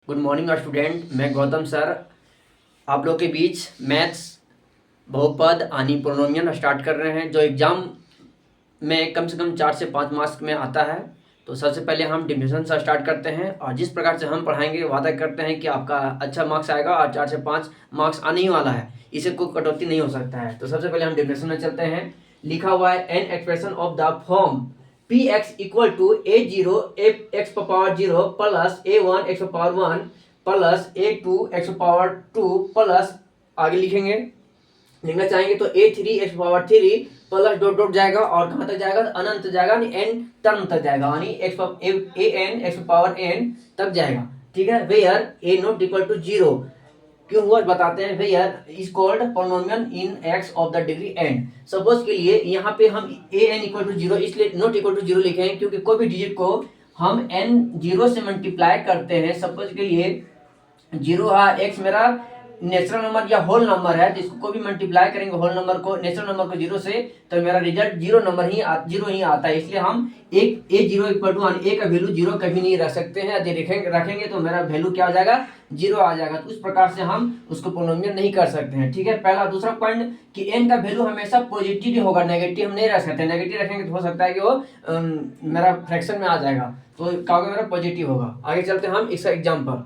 Good morning student, मैं Gautam sir आप लोग के बीच मैथ्स बहुपद आनी पोलिनोमियल स्टार्ट कर रहे हैं जो एग्ज़ाम में कम से कम 4 से 5 मार्क्स में आता है। तो सबसे पहले हम डिफिनेशन से स्टार्ट करते हैं और जिस प्रकार से हम पढ़ाएंगे वादा करते हैं कि आपका अच्छा मार्क्स आएगा और 4 से 5 मार्क्स आने ही वाला है, इसे कोई कटौती नहीं हो सकता है। तो सबसे पहले हम डिफिनेशन में चलते हैं। लिखा हुआ है an expression of the form p x equal to a zero x power zero plus a one x power one plus a two x power two plus आगे लिखना चाहेंगे तो a three x power three plus dot dot जाएगा और कहाँ तक जाएगा, अनंत जाएगा, एन टर्म तक जाएगा, यानी a n x power n तक जाएगा। ठीक है, where a not equal to zero क्यों हुआ बताते हैं। Where is called polynomial in x of the degree n. Suppose के लिए यहाँ पे हम a n equal to zero इसलिए नॉट इक्वल टू जीरो लिखे हैं क्योंकि कोई भी डिजिट को हम एन जीरो से मल्टीप्लाई करते हैं। सपोज के लिए जीरो है एक्स मेरा नेचुरल नंबर या होल नंबर है, जिसको कोई भी मल्टीप्लाई करेंगे होल नंबर को नेचुरल नंबर को जीरो से तो मेरा रिजल्ट जीरो नंबर ही जीरो ही आता है। इसलिए हम एक ए जीरो इक्वल टू ए का वैल्यू जीरो कभी नहीं रख सकते हैं। यदि रखेंगे तो मेरा वैल्यू क्या हो जाएगा, जीरो आ जाएगा। तो उस प्रकार से हम उसको पोलिनोमियल नहीं कर सकते हैं। ठीक है, पहला। दूसरा पॉइंट कि एन का वैल्यू हमेशा पॉजिटिव ही होगा, नेगेटिव हम नहीं रख सकते। नेगेटिव रखेंगे तो हो सकता है कि वो मेरा फ्रैक्शन में आ जाएगा, तो क्या होगा, मेरा पॉजिटिव होगा। आगे चलते हैं हम इसका एग्जाम्पल।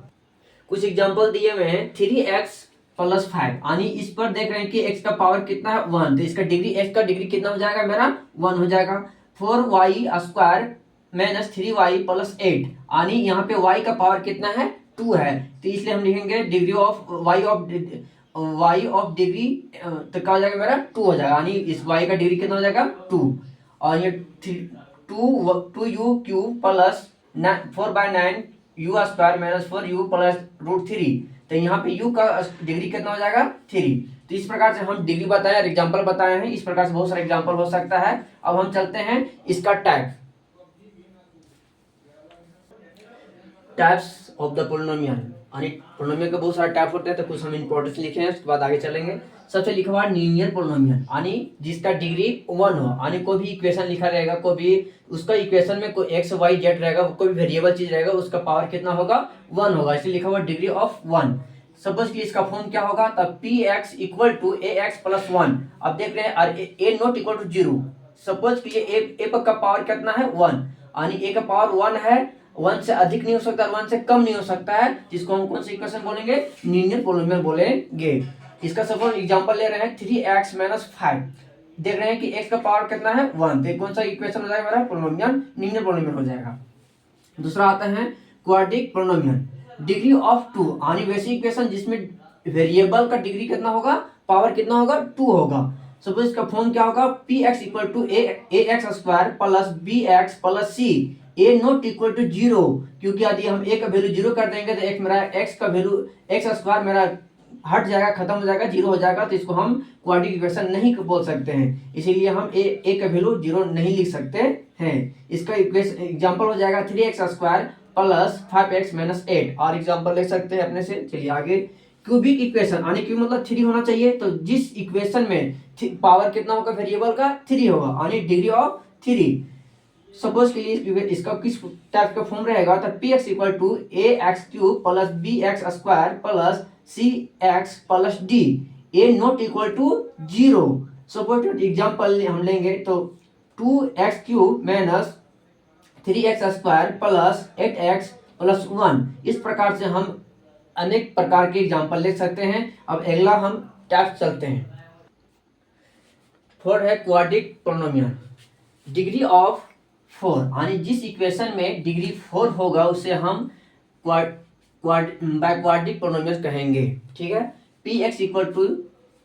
कुछ एग्जाम्पल दिए हुए हैं। 3x प्लस 5 यानी इस पर देख रहे हैं कि x का पावर कितना है 1, तो इसका डिग्री x का डिग्री कितना हो जाएगा, मेरा 1 हो जाएगा। 4y square minus 3y plus 8 यानी यहाँ पे y का पावर कितना है 2 है, तो इसलिए हम लिखेंगे degree of y of degree तो क्या हो जाएगा, मेरा 2 हो जाएगा, यानी इस y का डिग्री कितना हो जाएगा 2। और ये 2u cube plus 4/9 u square minus 4u plus √3, तो यहाँ पे u का डिग्री कितना हो जाएगा 3। तो इस प्रकार से हम डिग्री बताए और एग्जाम्पल बताए हैं। इस प्रकार से बहुत सारे एग्जाम्पल हो सकता है। अब हम चलते हैं इसका टाइप्स ऑफ द पोलिनोमियल। यानी पोलिनोमियल के बहुत सारे टाइप होते हैं, तो कुछ हम इंपॉर्टेंस लिखे हैं, उसके बाद आगे चलेंगे। सबसे लिखा हुआ लीनियर पोलिनोमियल यानी जिसका डिग्री 1 हो, यानी कोई भी इक्वेशन लिखा रहेगा, कोई भी उसका इक्वेशन में कोई एक्स वाई जेड रहेगा, कोई भी वेरिएबल चीज रहेगा, उसका पावर कितना होगा 1 होगा, इसलिए लिखा हुआ डिग्री ऑफ 1। सपोज कि इसका फॉर्म क्या होगा, तब p x equal to a x plus 1। अब देख रहे हैं a not equal to zero. Suppose कि ए का पावर कितना है 1, यानी ए का पावर 1 है, 1 से अधिक नहीं हो सकता, 1 से कम नहीं हो सकता है, जिसको हम कौन सी इक्वेशन बोलेंगे, लीनियर पोलिनोमियल बोलेंगे। इसका सपोज एग्जांपल ले रहे हैं 3x माइनस 5। देख रहे हैं कि x का पावर कितना है 1, तो कौन सा इक्वेशन हो जाएगा, मेरा पोलिनोमियल लीनियर पोलिनोमियल हो जाएगा। दूसरा आता है क्वाड्रिक पोलिनोमियल, डिग्री ऑफ 2 यानी वैसी इक्वेशन जिसमें वेरिएबल का डिग्री कितना होगा, पावर कितना होगा 2 होगा। सपोज इसका फॉर्म क्या होगा, p x equal to a x square plus b x plus c a not equal to zero, क्योंकि यदि हम ए का वैल्यू जीरो कर देंगे तो एक मेरा एक्स का वैल्यू एक्स स्क्वायर मेरा हट जाएगा, खत्म हो जाएगा, जीरो हो जाएगा, तो इसको हम क्वाड्रिक इक्वेशन नहीं बोल सकते हैं। इसीलिए हम ए का वैल्यू जीरो नहीं लिख सकते हैं। इसका एग्जांपल हो जाएगा 3x square plus 5x minus 8। और एग्जांपल लिख सकते हैं अपने से। चलिए आगे, क्यूबिक इक्वेशन यानी क्यू मतलब 3 होना चाहिए, तो जिस इक्वेशन में पावर कितना होगा वेरिएबल का 3 होगा, यानी डिग्री ऑफ 3। सपोज के लिए इसका किस टाइप का फॉर्म रहेगा, तो p x equal to a x cube plus b x square plus c x plus d a not equal to zero. Suppose example हम लेंगे तो 2x cube minus 3x square plus 8x plus 1। इस प्रकार से हम अनेक प्रकार के एग्जाम्पल ले सकते हैं। अब अगला हम टाइप चलते हैं। 4 है क्वाड्रिक पोलिनोमियल, डिग्री ऑफ 4 यानी जिस इक्वेशन में डिग्री 4 होगा उसे हम क्वाड्रिक पोलिनोमियल कहेंगे। ठीक है, p x equal to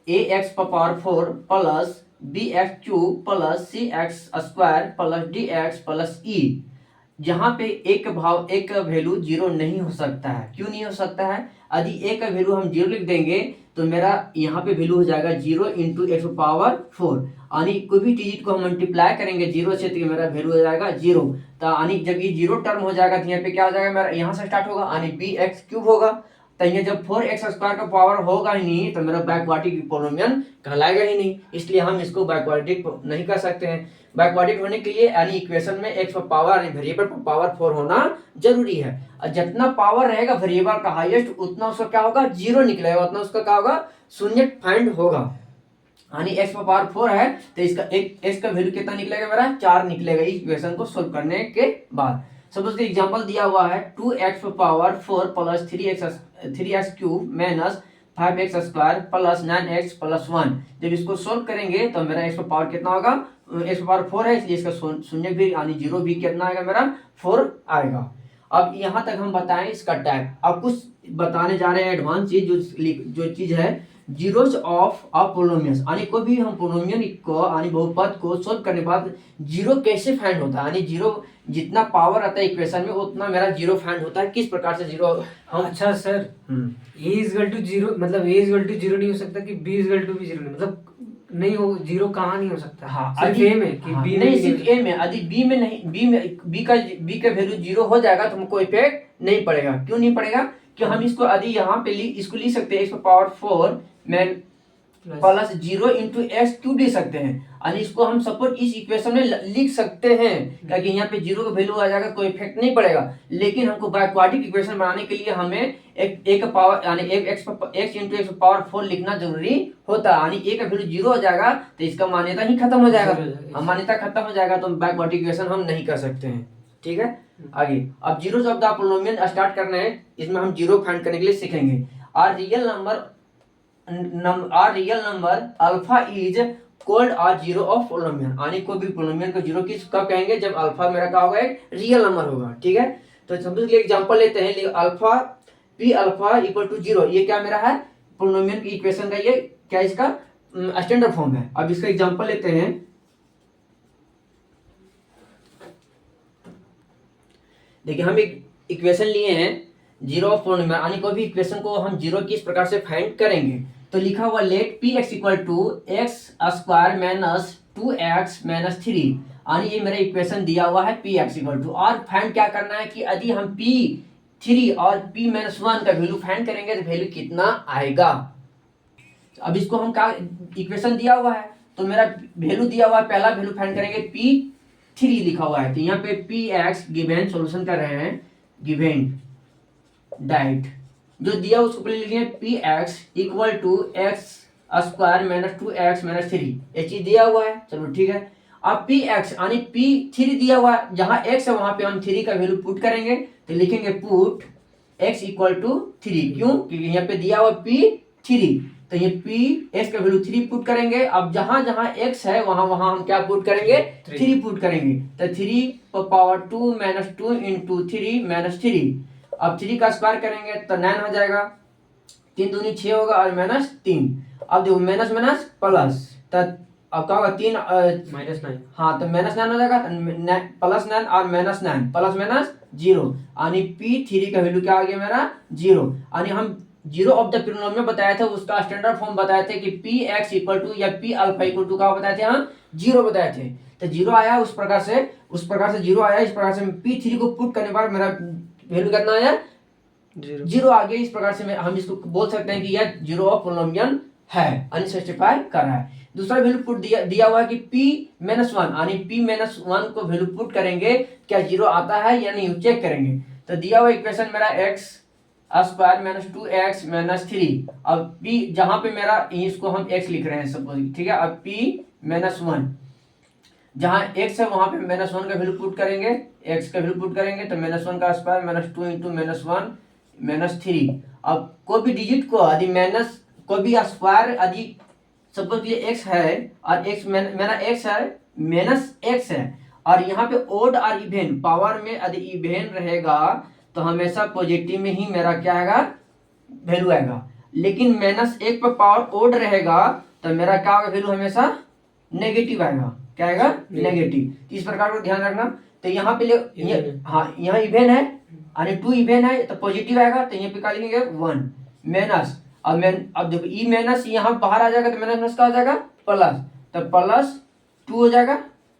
a x power 4 plus b x cube plus c x square plus d x plus e. जहाँ पे एक का वैल्यू जीरो नहीं हो सकता है। क्यों नहीं हो सकता है, यदि ए का वैल्यू हम जीरो लिख देंगे तो मेरा यहाँ पे वैल्यू हो जाएगा 0 इंटू एक्स पावर 4, यानी कोई भी डिजिट को हम मल्टीप्लाई करेंगे जीरो से तो मेरा वैल्यू हो जाएगा 0। तो यानी जब ये जीरो टर्म हो जाएगा तो यहाँ पे क्या हो जाएगा, मेरा यहाँ से स्टार्ट होगा, यानी बी एक्स क्यूब होगा। तो ये जब 4x² का पावर होगा ही नहीं तो मेरा बैकवार्डिक पोलिनोमियल कहलाएगा ही नहीं, इसलिए हम इसको बैकवार्डिक नहीं कर सकते हैं। बैकवार्डिक होने के लिए यानी इक्वेशन में x पर पावर यानी वेरिएबल पर पावर 4 होना जरूरी है, और जितना पावर रहेगा वेरिएबल का हाईएस्ट उतना उसका क्या होगा, 0 निकलेगा, उतना उसका क्या होगा, शून्य फाइंड होगा। यानी x पर पावर 4 है तो इसका एक x का वैल्यू कितना निकलेगा, मेरा 4 निकलेगा इस इक्वेशन को सोल्व करने के बाद। सपोज कि एग्जांपल दिया हुआ है 2x पर power 4 plus 3x cube minus 5x² plus 9x plus 1। जब इसको सोल्व करेंगे तो मेरा x पर पावर कितना होगा, x पर पावर 4 है इसलिए इसका शून्य भी यानी 0 भी कितना आएगा, मेरा 4 आएगा। अब यहाँ तक हम बताएं इसका टाइप। अब कुछ बताने जा रहे हैं एडवांस चीज, जो चीज है जीरोस ऑफ अ पोलिनोमियल, यानी कोई भी हम पोलिनोमियल को यानी बहुपद को सोल्व करने के बाद जीरो कैसे फाइंड होता है, यानी जीरो जितना पावर आता है इक्वेशन में उतना मेरा जीरो फाइंड होता है, किस प्रकार से जीरो हम। अच्छा sir, a equal to zero मतलब a इक्वल टू जीरो नहीं हो सकता कि b इक्वल टू भी जीरो नहीं, मतलब नहीं हो, जीरो कहाँ नहीं हो सकता। हाँ, सिर्फ a में कि b नहीं, सिर्फ a में, यदि b में नहीं, b का वैल्यू जीरो हो जाएगा तो हमको इफेक्ट नहीं पड़ेगा। क्यों नहीं पड़ेगा, कि हम इसको यदि यहाँ पे इसको लिख सकते हैं x पावर 4 में प्लस 0 इंटू एक्स क्यूब लिख सकते हैं, यानी इसको हम सपोज इस इक्वेशन में लिख सकते हैं, क्योंकि यहाँ पे जीरो का वैल्यू आ जाएगा, कोई इफेक्ट नहीं पड़ेगा। लेकिन हमको बैकवार्डिक इक्वेशन बनाने के लिए हमें एक पावर यानी x इंटू एक्स पावर 4 लिखना जरूरी होता है, यानी a का वैल्यू जीरो हो जाएगा तो इसका मान्यता ही खत्म हो जाएगा, मान्यता खत्म हो जाएगा तो बैकवार्डिक इक्वेशन हम नहीं कर सकते हैं। ठीक है, आगे अब zeros of the polynomial start करना है, इसमें हम जीरो फाइंड करने के लिए सीखेंगे। Are real number alpha is called a zero of polynomial, यानी कोई भी पोलिनोमियल को जीरो किस कब कहेंगे, जब अल्फा मेरा क्या होगा, एक रियल नंबर होगा। ठीक है, तो समझ लिए एग्जांपल लेते हैं, alpha p alpha equal to 0, ये क्या मेरा है पोलिनोमियल की इक्वेशन का, ये क्या इसका स्टैंडर्ड फॉर्म है। अब इसका एग्जांपल लेते हैं, देखिए हम एक इक्वेशन लिए हैं जीरो ऑफ पोलिनोमियल, यानी कोई भी इक्वेशन को हम जीरो किस प्रकार से फाइंड करेंगे। तो लिखा हुआ let p x equal to x square minus 2x minus 3, यानी ये मेरा इक्वेशन दिया हुआ है पी एक्स इक्वल टू, और फाइंड क्या करना है कि यदि हम p3 और p माइनस 1 का वैल्यू फाइंड करेंगे तो वैल्यू कितना आएगा। अब इसको हम क्या, इक्वेशन दिया हुआ है तो मेरा वैल्यू दिया हुआ है, पहला वैल्यू फाइंड करेंगे p3 लिखा हुआ है, तो यहाँ पे px गिवन सॉल्यूशन कर रहे हैं, गिवन डाइट जो दिया उसको पहले लिखिए p x equal to x square minus 2x minus 3, ये चीज दिया हुआ है, चलो ठीक है। अब पी एक्स यानी p3 दिया हुआ है, जहां x है वहां पे हम 3 का वैल्यू पुट करेंगे, तो लिखेंगे पुट x इक्वल टू 3, क्यों, क्योंकि यहाँ पे दिया हुआ p3, तो ये x का वैल्यू 3 पुट करेंगे। अब जहां जहां x है वहां वहां हम क्या पुट करेंगे, 3 पुट करेंगे, तो 3 पावर 2 माइनस 2 इंटू 3 माइनस 3, अब 3 का स्क्वायर करेंगे तो 9 हो जाएगा, 3 दूनी 6 होगा और माइनस 3, अब देखो माइनस माइनस प्लस, तो अब क्या होगा 3 माइनस 9, हाँ तो माइनस 9 हो जाएगा, प्लस 9 और माइनस 9 प्लस माइनस 0, यानी p3 का वैल्यू क्या आ गया मेरा 0, यानी हम जीरो ऑफ द पोलिनोमियल बताया था, उसका स्टैंडर्ड फॉर्म बताए थे कि px इक्वल टू या p अल्फा इक्वल टू क्या बताए थे, हम जीरो बताए थे, तो जीरो आया उस प्रकार से जीरो आया, इस प्रकार से p3 को पुट करने पर मेरा वैल्यू कितना आया, जीरो आ गया। इस प्रकार से हम इसको बोल सकते हैं कि यह जीरो ऑफ पोलिनोमियल है, अनस्पेसिफाई कर रहा है। दूसरा वैल्यू पुट दिया हुआ है कि p माइनस 1, यानी p माइनस 1 को वैल्यू पुट करेंगे क्या जीरो आता है या नहीं चेक करेंगे, तो दिया हुआ इक्वेशन मेरा x square minus 2x minus 3, अब p जहां पे मेरा इसको हम x लिख रहे हैं सपोज, ठीक है, अब p माइनस 1 जहां x है वहां पे माइनस 1 का वैल्यू पुट करेंगे, x का वैल्यू पुट करेंगे तो माइनस 1 का square minus 2 into minus 1 minus 3। अब कोई भी डिजिट को यदि माइनस कोई भी स्क्वायर यदि सपोज ये x है और x मेरा x है माइनस x है, और यहाँ पे ओड और इवेन पावर में यदि इवेन रहेगा तो हमेशा पॉजिटिव में ही मेरा क्या आएगा वैल्यू आएगा, लेकिन माइनस 1 पर पावर ओड रहेगा तो मेरा क्या होगा वैल्यू हमेशा नेगेटिव आएगा, क्या आएगा नेगेटिव। इस प्रकार को ध्यान रखना। तो यहाँ पे हाँ यहाँ इवेन है यानी 2 इवेन है तो पॉजिटिव आएगा, तो यहाँ पे क्या लिखेंगे 1 माइनस, अब देखो ई माइनस यहाँ बाहर आ जाएगा तो माइनस का हो जाएगा प्लस, तो प्लस 2 हो जाएगा,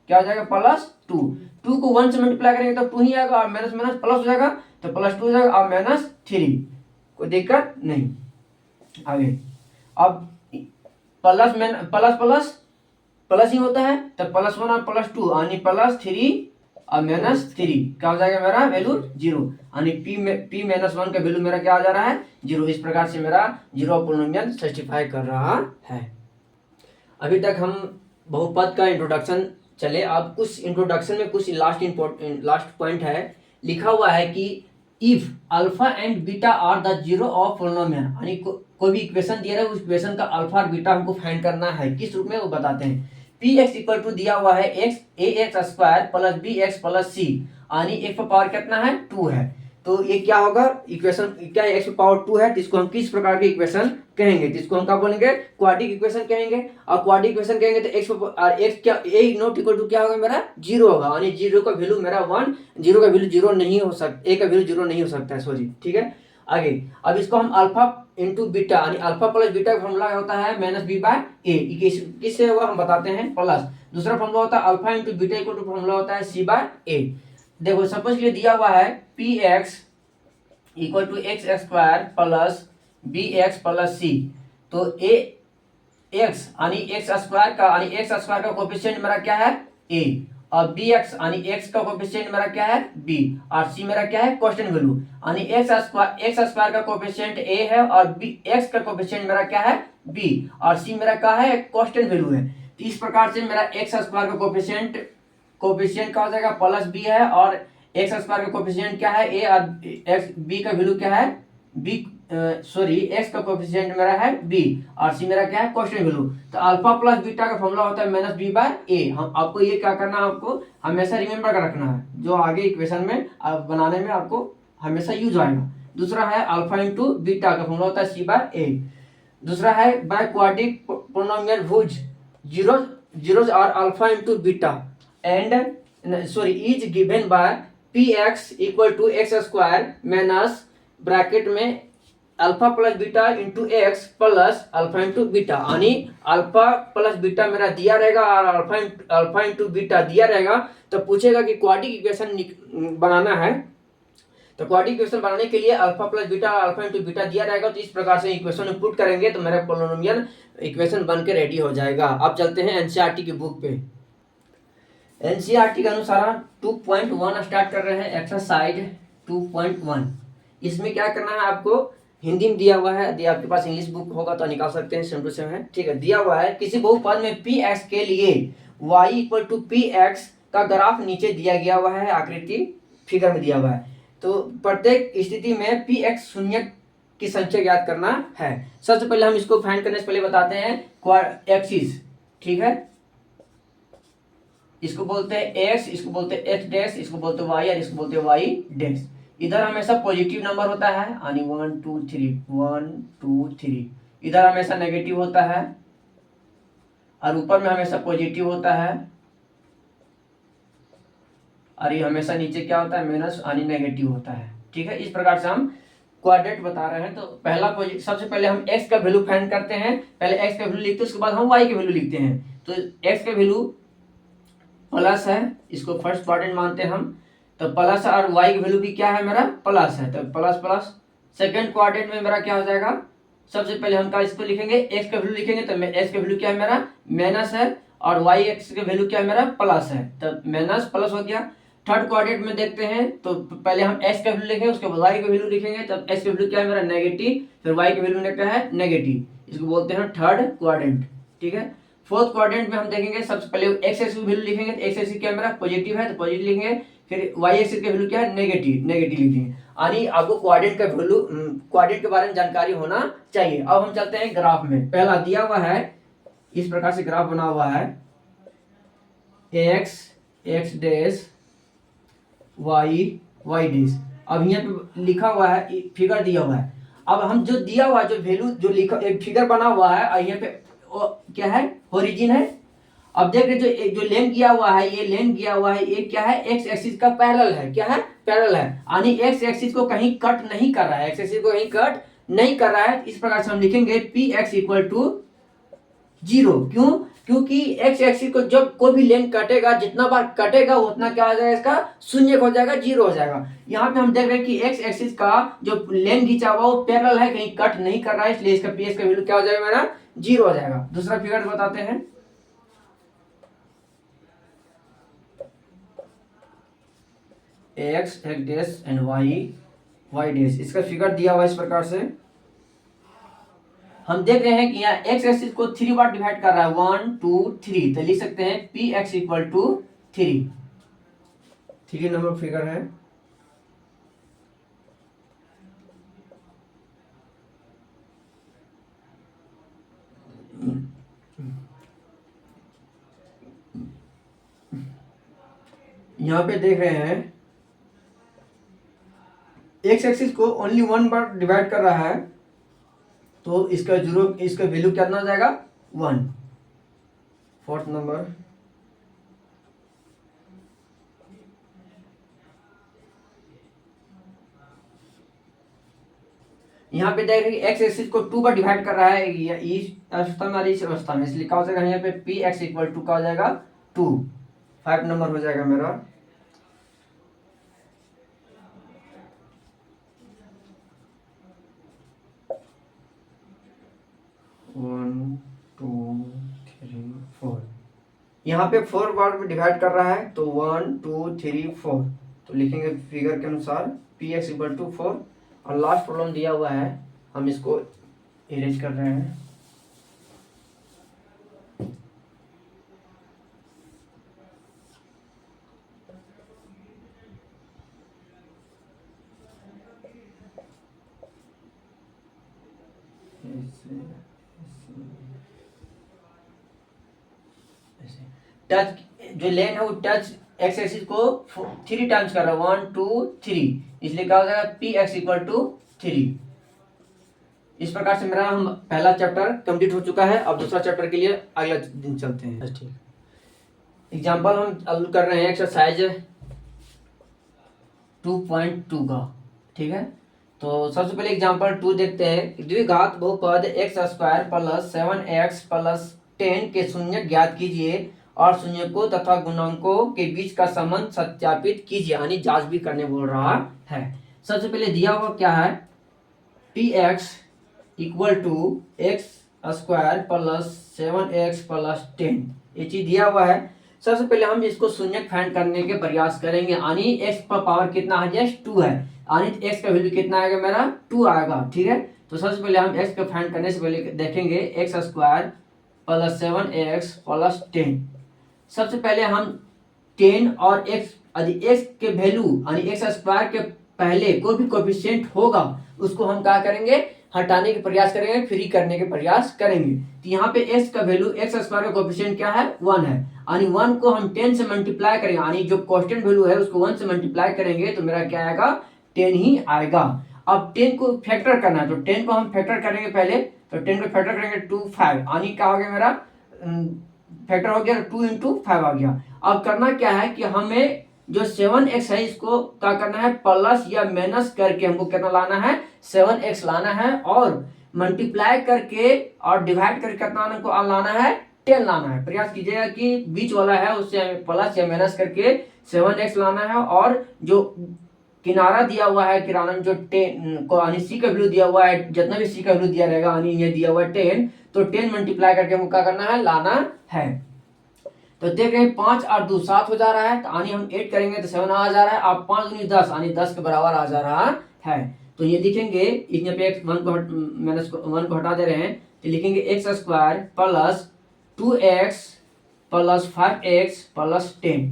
क्या हो जाएगा प्लस 2 को 1 से मल्टीप्लाई करेंगे तो 2 ही आएगा, और माइनस माइनस प्लस हो जाएगा तो प्लस 2 हो जाएगा, और माइनस 3 कोई दिक्कत नहीं। आगे अब प्लस में प्लस प्लस प्लस ही होता है, तो +1 और +2 यानी +3 और -3 क्या हो जाएगा मेरा वैल्यू 0, यानी p-1 का वैल्यू मेरा क्या आ जा रहा है 0। इस प्रकार से मेरा जीरो पोलिनोमियल सैटिस्फाई कर रहा है। अभी तक हम बहुपद का इंट्रोडक्शन चले। अब कुछ इंट्रोडक्शन में कुछ लास्ट पॉइंट है, लिखा हुआ है कि if alpha and beta are the zero of polynomial, यानी कोई भी इक्वेशन दिया है, उस इक्वेशन का अल्फा और बीटा हमको फाइंड करना है। किस रूप में वो बताते हैं। पी एक्स इक्वल टू दिया हुआ है x a x square plus b x plus c, यानी एक्स का पावर कितना है 2 है। तो ये क्या होगा इक्वेशन, क्या एक्स की पावर 2 है, तो इसको हम किस प्रकार की इक्वेशन कहेंगे, तो इसको हम क्या बोलेंगे क्वाड्रेटिक इक्वेशन कहेंगे। और क्वाड्रेटिक इक्वेशन कहेंगे तो एक्स और एक्स क्या ए नॉट इक्वल टू क्या होगा मेरा 0 होगा, यानी 0 का वैल्यू मेरा 1, 0 का वैल्यू 0 नहीं हो सकता, ए का वैल्यू 0 नहीं हो सकता है, सॉरी ठीक है। आगे अब इसको हम अल्फा इंटू बीटा, यानी अल्फा प्लस बीटा का फॉर्मूला होता है -b/a, किससे होगा हम बताते हैं प्लस। दूसरा फॉर्मूला होता है alpha into beta equal to formula होता है c/a। देखो सपोज के लिए दिया हुआ है px equal to x square plus b x plus c, तो ए एक्स यानी एक्स स्क्वायर का कोएफिशिएंट मेरा क्या है a, और बी एक्स यानी एक्स का कोएफिशिएंट मेरा क्या है b, और c मेरा क्या है कांस्टेंट वैल्यू, यानी एक्स स्क्वायर का कोएफिशिएंट a है और b एक्स का कोएफिशिएंट मेरा क्या है b, और c मेरा क्या है कांस्टेंट वैल्यू है। तो इस प्रकार से मेरा एक्स स्क्वायर का कोएफिशिएंट क्या हो जाएगा प्लस b है, और एक्स स्क्वायर का कोएफिशिएंट क्या है a, और एक्स b का वैल्यू क्या है एक्स का कोएफिशिएंट मेरा है b, और c मेरा क्या है कांस्टेंट वैल्यू। तो अल्फा प्लस बीटा का फॉर्मूला होता है -b/a। हम आपको ये क्या करना है, आपको हमेशा रिमेंबर कर रखना है, जो आगे इक्वेशन में बनाने में आपको हमेशा यूज आएगा। दूसरा है अल्फा इंटू बीटा का फॉर्मूला होता है c/a। दूसरा है by quadratic polynomial which zeros are alpha into beta and is given by px equal to x square minus bracket में alpha plus beta into x plus alpha into beta, यानी alpha plus beta मेरा दिया रहेगा और alpha into beta दिया रहेगा। तो पूछेगा कि क्वाड्रेटिक इक्वेशन बनाना है, तो क्वाड्रेटिक इक्वेशन बनाने के लिए अल्फा प्लस बीटा और अल्फा इंटू बीटा दिया रहेगा। तो इस प्रकार से इक्वेशन में पुट करेंगे तो मेरा पोलिनोमियल इक्वेशन बन के रेडी हो जाएगा। अब चलते हैं एनसीईआरटी की बुक पे। एनसीईआरटी के अनुसार 2.1 स्टार्ट कर रहे हैं, एक्सरसाइज 2.1। इसमें क्या करना है आपको, हिंदी में दिया हुआ है, यदि आपके पास इंग्लिश बुक होगा तो निकाल सकते हैं, सेम टू सेम है ठीक है। दिया हुआ है किसी बहुपद में px के लिए y इक्वल टू px का ग्राफ नीचे दिया गया हुआ है, आकृति फिगर में दिया हुआ है। तो प्रत्येक स्थिति में px शून्य की संख्या ज्ञात करना है। सबसे पहले हम इसको फाइंड करने से पहले बताते हैं एक्सिस, ठीक है। इसको बोलते हैं x, इसको बोलते हैं x डैश, इसको बोलते हैं y और इसको बोलते हैं y डैश। इधर हमेशा पॉजिटिव नंबर होता है, यानी 1 2 3 1 2 3। इधर हमेशा नेगेटिव होता है और ऊपर में हमेशा पॉजिटिव होता है, और ये हमेशा नीचे क्या होता है माइनस यानी नेगेटिव होता है, ठीक है। इस प्रकार से हम क्वाड्रेट बता रहे हैं। तो पहला सबसे पहले हम x का वैल्यू फाइंड करते हैं, पहले x का वैल्यू लिखते हैं, उसके बाद हम y के वैल्यू लिखते हैं। तो x का वैल्यू प्लस है, इसको फर्स्ट क्वाड्रेंट मानते हैं हम, तो प्लस और y की वैल्यू भी क्या है मेरा प्लस है, तो प्लस प्लस। सेकंड क्वाड्रेंट में मेरा क्या हो जाएगा, सबसे पहले हम क्या इसको लिखेंगे x का वैल्यू लिखेंगे, तो x का वैल्यू क्या है मेरा माइनस है, और y एक्स का वैल्यू क्या है मेरा प्लस है, तो माइनस प्लस हो गया। थर्ड क्वाड्रेंट में देखते हैं, तो पहले हम x का वैल्यू लिखेंगे, उसके बाद y का वैल्यू लिखेंगे, तब x का वैल्यू क्या है मेरा नेगेटिव, फिर y का वैल्यू क्या है नेगेटिव, इसको बोलते हैं थर्ड क्वाड्रेंट, ठीक है। फोर्थ क्वाड्रेंट में हम देखेंगे, सबसे पहले x एक्सिस की वैल्यू लिखेंगे, तो x एक्सिस क्या मेरा पॉजिटिव है, तो पॉजिटिव लिखेंगे, फिर y एक्सिस की वैल्यू क्या है नेगेटिव लिख देंगे। यानी आपको क्वाड्रेंट का वैल्यू क्वाड्रेंट के बारे में जानकारी होना चाहिए। अब हम चलते हैं ग्राफ में। पहला दिया हुआ है, इस प्रकार से ग्राफ बना हुआ है, x डैश y डैश। अब यहाँ पे लिखा हुआ है, फिगर दिया हुआ है। अब हम जो दिया हुआ जो वैल्यू जो लिखा एक फिगर बना हुआ है, और यहाँ पे क्या है ओरिजिन है। अब देख रहे जो लेंथ दिया हुआ है, ये लेंथ दिया हुआ है, ये क्या है एक्स एक्सिस का पैरेलल है, क्या है पैरेलल है, यानी एक्स एक्सिस को कहीं कट नहीं कर रहा है, एक्स एक्सिस को कहीं कट नहीं कर रहा है। इस प्रकार से हम लिखेंगे px इक्वल टू 0। क्यों, क्योंकि एक्स एक्सिस को जब कोई भी लेन कटेगा, जितना बार कटेगा उतना क्या हो जाएगा, इसका शून्य हो जाएगा, जीरो हो जाएगा। यहाँ पे हम देख रहे हैं कि एक्स एक्सिस का जो लेन खींचा हुआ वो पैरेलल है, कहीं कट नहीं कर रहा है, इसलिए इसका पी एक्स का वैल्यू क्या हो जाएगा मेरा, जीरो हो जाएगा। दूसरा फिगर बताते हैं, x x dash and y y dash, इसका फिगर दिया हुआ इस प्रकार से। हम देख रहे हैं कि यहाँ एक्स एक्सिस को 3 बार डिवाइड कर रहा है, 1 2 3, तो लिख सकते हैं p x equal to 3 number figure है। यहाँ पे देख रहे हैं एक्स एक्सिस को ओनली 1 बार डिवाइड कर रहा है, तो इसका जीरो, इसका वैल्यू कितना हो जाएगा, 1। फोर्थ नंबर, यहाँ पे देख रहे हैं एक्स एक्सिस को 2 बार डिवाइड कर रहा है, इस अवस्था में और इस अवस्था में, इसलिए क्या हो जाएगा यहाँ पे पी एक्स इक्वल टू क्या हो जाएगा, 2। 5 नंबर हो जाएगा मेरा। वन टू थ्री फोर, यहाँ पे 4 बार में डिवाइड कर रहा है, तो 1 2 3 4, तो लिखेंगे फिगर के अनुसार पी एक्स इक्वल टू 4। और लास्ट प्रॉब्लम दिया हुआ है, हम इसको इरेज कर रहे हैं। टच जो लेन है वो टच एक्स एक्सिस को 3 टाइम्स कर रहा है, 1 2 3, इसलिए क्या हो जाएगा पी एक्स इक्वल टू 3। इस प्रकार से मेरा हम पहला चैप्टर कंप्लीट हो चुका है। अब दूसरा चैप्टर के लिए अगला दिन चलते हैं। ठीक, एग्जाम्पल हम चालू कर रहे हैं एक्सरसाइज 2.2 का। ठीक है, तो सबसे पहले एग्जाम्पल 2 देखते हैं। द्विघात बहुपद x square plus 7x plus 10 के शून्य ज्ञात कीजिए और शून्यकों तथा गुणांकों के बीच का संबंध सत्यापित कीजिए, यानी जांच भी करने बोल रहा है। सबसे पहले दिया हुआ क्या है, p x equal to x square plus 7x plus 10, ये चीज दिया हुआ है। सबसे पहले हम इसको शून्य फाइंड करने के प्रयास करेंगे, यानी x पर पावर कितना है, जस्ट 2 है, यानी x का वैल्यू कितना आएगा मेरा, 2 आएगा। ठीक है, तो सबसे पहले हम x का फाइंड करने से पहले देखेंगे x square plus 7x plus 10। सबसे पहले हम 10 और x, यदि x के वैल्यू यानी एक्स स्क्वायर के पहले कोई भी कोएफिशिएंट होगा उसको हम क्या करेंगे, हटाने के प्रयास करेंगे, फ्री करने के प्रयास करेंगे। तो यहाँ पे x का वैल्यू एक्स स्क्वायर का कोएफिशिएंट क्या है, 1 है, यानी 1 को हम 10 से मल्टीप्लाई करेंगे, यानी जो कांस्टेंट वैल्यू है उसको 1 से मल्टीप्लाई करेंगे तो मेरा क्या आएगा, 10 ही आएगा। अब 10 को फैक्टर करना है, तो 10 को हम फैक्टर करेंगे पहले, तो 10 को फैक्टर करेंगे 2 5, यानी क्या हो गया मेरा, फैक्टर हो गया 2 इंटू 5 आ गया। अब करना क्या है कि हमें जो 7x है इसको क्या करना है, प्लस या माइनस करके हमको कितना लाना है, 7x लाना है, और मल्टीप्लाई करके और डिवाइड करके कितना हमको लाना है, 10 लाना है। प्रयास कीजिएगा कि बीच वाला है उससे प्लस या माइनस करके 7x लाना है, और जो किनारा दिया हुआ है, किराना जो 10 को यानी सी का वैल्यू दिया हुआ है, जितना भी सी का वैल्यू दिया रहेगा यानी ये दिया हुआ है 10, तो 10 मल्टीप्लाई करके हमको क्या करना है, लाना है। तो देख रहे हैं 5 और 2 7 हो जा रहा है, तो यानी हम 8 करेंगे तो 7 आ जा रहा है। अब 5 दूनी 10, यानी 10 के बराबर आ जा रहा है। तो ये लिखेंगे, यहाँ पे x 1 को हटा दे रहे हैं, तो लिखेंगे x square plus 2x plus 5x plus 10।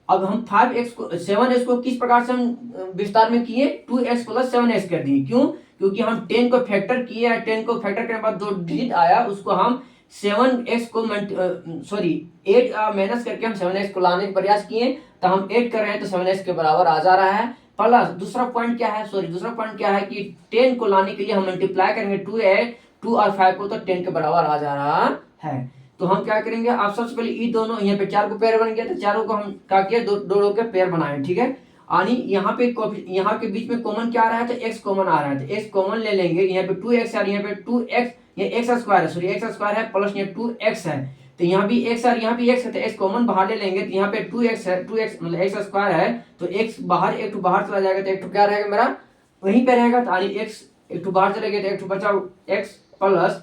अब हम 5x को 7x को किस प्रकार से हम विस्तार में किए, 2x प्लस 7x कर दिए। क्यों, क्योंकि हम 10 को फैक्टर किए हैं, 10 को फैक्टर करने के बाद जो डिजिट आया उसको हम 7x को 8 माइनस करके हम 7x को लाने का प्रयास किए, तो हम 8 कर रहे हैं तो 7x के बराबर आ जा रहा है। प्लस दूसरा पॉइंट क्या है, कि 10 को लाने के लिए हम मल्टीप्लाई करेंगे 2 और 5 को, तो 10 के बराबर आ जा रहा है। तो हम क्या करेंगे, आप सबसे पहले ये दोनों, यहाँ पे 4 को पेयर बन गया, तो चारों को हम क्या किया, दो के पेयर बनाए। ठीक है, यानी यहाँ के बीच में कॉमन क्या आ रहा है, तो x कॉमन आ रहा है, तो x कॉमन ले लेंगे। यहाँ पे 2x और यहाँ पे 2x, ये एक्स स्क्वायर है, सॉरी एक्स स्क्वायर है प्लस ये 2x है, तो यहाँ भी x और यहाँ भी x है, तो x कॉमन बाहर ले लेंगे, तो यहाँ पे 2x है, 2x मतलब x स्क्वायर है, तो x बाहर एक टू बाहर चला जाएगा, तो एक टू क्या रहेगा मेरा वहीं पे रहेगा, तो यानी x एक टू बाहर चले गए, तो एक टू बचा x प्लस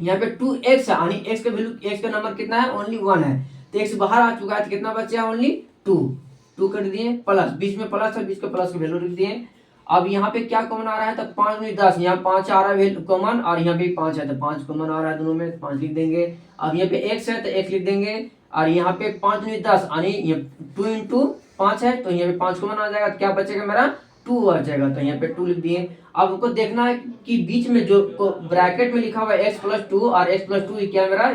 यहाँ पे 2x है, यानी x का वैल्यू, x का नंबर कितना है ओनली 1 है, तो x बाहर आ चुका है, तो कितना बचा ओनली 2 कर दिए प्लस, बीच में प्लस है, बीच के प्लस की वैल्यू लिख दिए। अब यहाँ पे क्या कॉमन आ रहा है, तो 5 में 10, यहाँ 5 आ रहा है कॉमन, और यहाँ पे 5 है, तो 5 कॉमन आ रहा है दोनों में, 5 लिख देंगे। अब यहाँ पे x है, तो x लिख देंगे, और यहाँ पे 5 में 10 यानी 2 इंटू 5 है, तो यहाँ पे 5 कॉमन आ जाएगा, तो क्या बचेगा मेरा 2 आ जाएगा, तो यहाँ पे 2 लिख दिए। अब हमको देखना है कि बीच में जो ब्रैकेट में लिखा हुआ है x प्लस 2 और x प्लस 2 क्या मेरा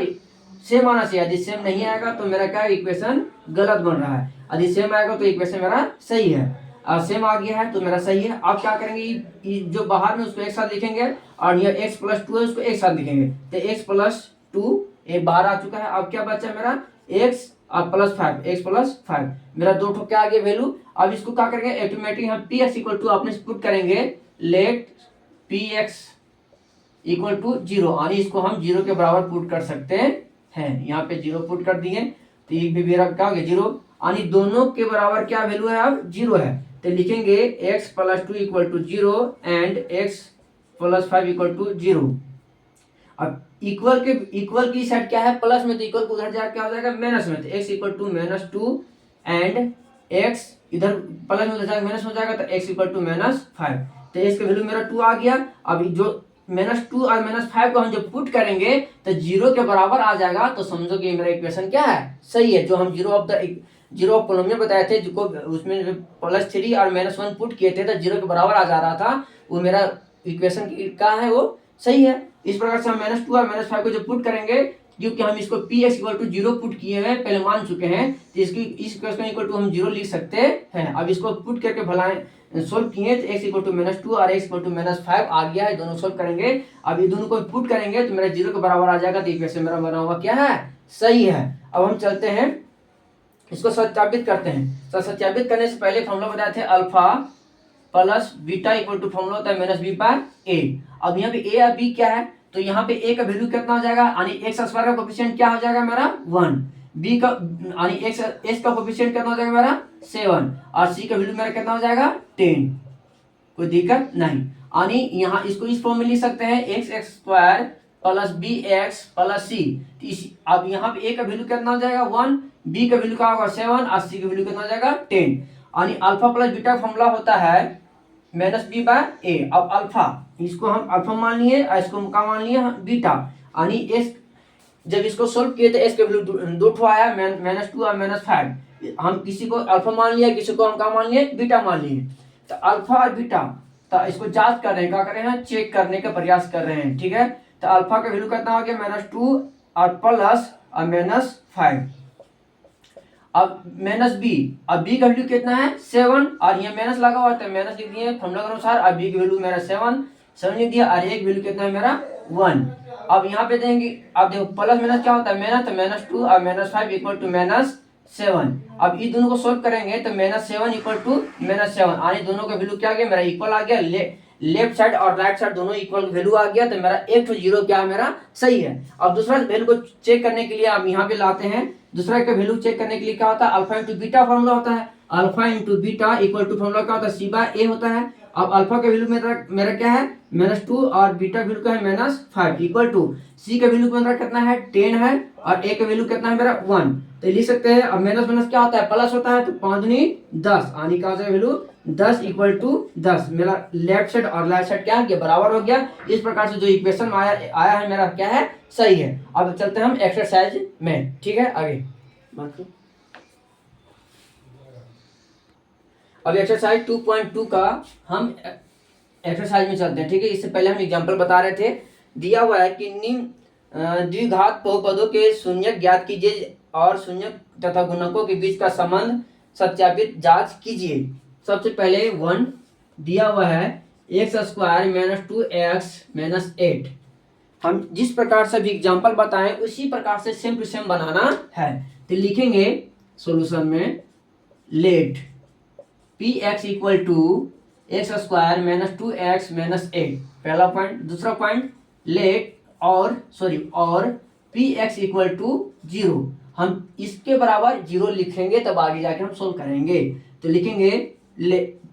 सेम आना चाहिए, यदि सेम नहीं आएगा तो मेरा क्या इक्वेशन गलत बन रहा है, यदि सेम आएगा तो इक्वेशन मेरा सही है, और सेम आ गया है तो मेरा सही है। अब क्या करेंगे, जो बाहर में उसको एक साथ लिखेंगे, और ये x प्लस 2 है उसको एक साथ लिखेंगे, तो x प्लस 2 एक बाहर आ चुका है। अब क्या बचा मेरा x और प्लस 5, x प्लस 5 मेरा दो ठो क्या आ गया वैल्यू। अब इसको क्या करेंगे, ऑटोमेटिक हम px इक्वल टू अपने पुट करेंगे, लेट px इक्वल टू 0, यानी इसको हम 0 के बराबर पुट कर सकते हैं, यहाँ पे 0 पुट कर दिए, तो ये भी मेरा क्या हो गया 0, यानी दोनों के बराबर क्या वैल्यू है अब 0 है, तो लिखेंगे x plus 2 equal to 0 and x plus 5 equal to 0। अब इक्वल की साइड क्या है प्लस में, तो इक्वल को उधर जाकर क्या हो जाएगा माइनस में, तो x equal to minus 2 and x इधर प्लस में उधर जाकर माइनस हो जाएगा, तो x इक्वल टू माइनस 5, तो x का वैल्यू मेरा 2 आ गया। अब जो -2 और -5 को हम जब पुट करेंगे तो 0 के बराबर आ जाएगा, तो समझो कि मेरा इक्वेशन क्या है सही है, जो हम जीरो ऑफ पोलिनोमियल बताए थे, जो उसमें +3 और -1 पुट किए थे तो 0 के बराबर आ जा रहा था, वो मेरा इक्वेशन क्या है वो सही है। इस प्रकार से हम -2 और -5 को जब पुट करेंगे, क्योंकि हम इसको px इक्वल टू 0 पुट किए हैं पहले मान चुके हैं, तो इस इक्वेशन इक्वल टू हम 0 लिख सकते हैं। अब इसको पुट करके भलाएं सोल्व किए, तो x इक्वल टू -2 और x इक्वल टू -5 आ गया है, दोनों सोल्व करेंगे। अब ये दोनों को पुट करेंगे तो मेरा 0 के बराबर आ जाएगा, तो इक्वेशन मेरा बना हुआ क्या है सही है। अब हम चलते हैं इसको सत्यापित करते हैं। तो सत्यापित करने से पहले फॉर्मूला बताए थे alpha plus beta equal to formula होता है माइनस बी बाय ए। अब यहाँ पे ए और बी क्या है, तो यहाँ पे ए का वैल्यू कितना हो जाएगा, यानी एक्स स्क्वायर का कोफिशिएंट क्या हो जाएगा मेरा 1, बी का यानी एस का कोफिशिएंट कितना हो जाएगा मेरा 7, और सी का वैल्यू मेरा कितना हो जाएगा 10, कोई दिक्कत नहीं। यानी यहाँ इसको इस फॉर्म में लिख सकते हैं x square plus b x plus c. अब यहाँ पे ए का वैल्यू कितना हो जाएगा 1, बी का वैल्यू क्या होगा 7 और सी का वैल्यू कितना हो जाएगा 10। यानी अल्फा प्लस बीटा फॉर्मूला होता है माइनस बी बाय ए। अब अल्फा इसको हम अल्फा मान लिए और इसको क्या मान लिए बीटा, यानी एस जब इसको सोल्व किए तो एस का वैल्यू दो ठो आया -2 और -5। हम किसी को अल्फा मान लिया, किसी को हम क्या मान लिए बीटा मान लिए। तो अल्फा और बीटा तो इसको जांच कर रहे हैं, क्या कर रहे हैं चेक करने का प्रयास कर रहे हैं, ठीक है। तो अल्फा का वैल्यू कितना हो गया -2 और प्लस और -5। अब माइनस बी, अब बी का वैल्यू कितना है 7 और यहाँ माइनस लगा हुआ है, माइनस लिख दिए फॉर्मूला के अनुसार। अब बी की वैल्यू मेरा 7 लिख दिया, और एक वैल्यू कितना है मेरा 1। अब यहाँ पे देंगे, अब देखो प्लस माइनस क्या होता है माइनस, तो -2 और -5 इक्वल टू -7। अब ये दोनों को सोल्व करेंगे तो -7 इक्वल टू -7, यानी दोनों का वैल्यू क्या आ गया मेरा इक्वल आ गया, लेफ्ट साइड और राइट साइड दोनों इक्वल वैल्यू आ गया, तो मेरा एक तो 0 क्या है मेरा सही है। अब दूसरा वैल्यू को चेक करने के लिए हम यहाँ पे लाते हैं, दूसरा का वैल्यू चेक करने के लिए क्या होता है अल्फा इंटू बीटा फॉर्मूला होता है, alpha into beta equal to formula क्या होता है सी बाय ए होता है। अब अल्फा का वैल्यू मेरा क्या है -2 और बीटा वैल्यू का है -5 इक्वल टू सी का वैल्यू मेरा कितना है 10 है, और ए का वैल्यू कितना है मेरा 1, तो लिख सकते हैं। अब माइनस क्या होता है प्लस होता है, तो 5 दूनी 10, यानी क्या हो जाएगा वैल्यू 10 इक्वल टू 10। मेरा लेफ्ट साइड और राइट साइड क्या है बराबर हो गया। इस प्रकार से जो इक्वेशन आया है मेरा क्या है सही है। अब चलते हैं हम एक्सरसाइज में, ठीक है आगे अब एक्सरसाइज 2.2 का हम एक्सरसाइज में चलते हैं, ठीक है। इससे पहले हम एग्जांपल बता रहे थे, दिया हुआ है कि निम्न द्विघात बहुपदों के शून्यक ज्ञात कीजिए और शून्यक तथा गुणकों के बीच का संबंध सत्यापित जांच कीजिए। सबसे पहले 1 दिया हुआ है एक्स स्क्वायर -2x -8। हम जिस प्रकार से भी एग्जांपल बताएं उसी प्रकार से सेम टू सेम बनाना है, तो लिखेंगे सॉल्यूशन में let px equal to x square -2x -8 पहला पॉइंट। दूसरा पॉइंट लेट और पी एक्स इक्वल टू 0, हम इसके बराबर 0 लिखेंगे तब आगे जाके हम सोल्व करेंगे। तो लिखेंगे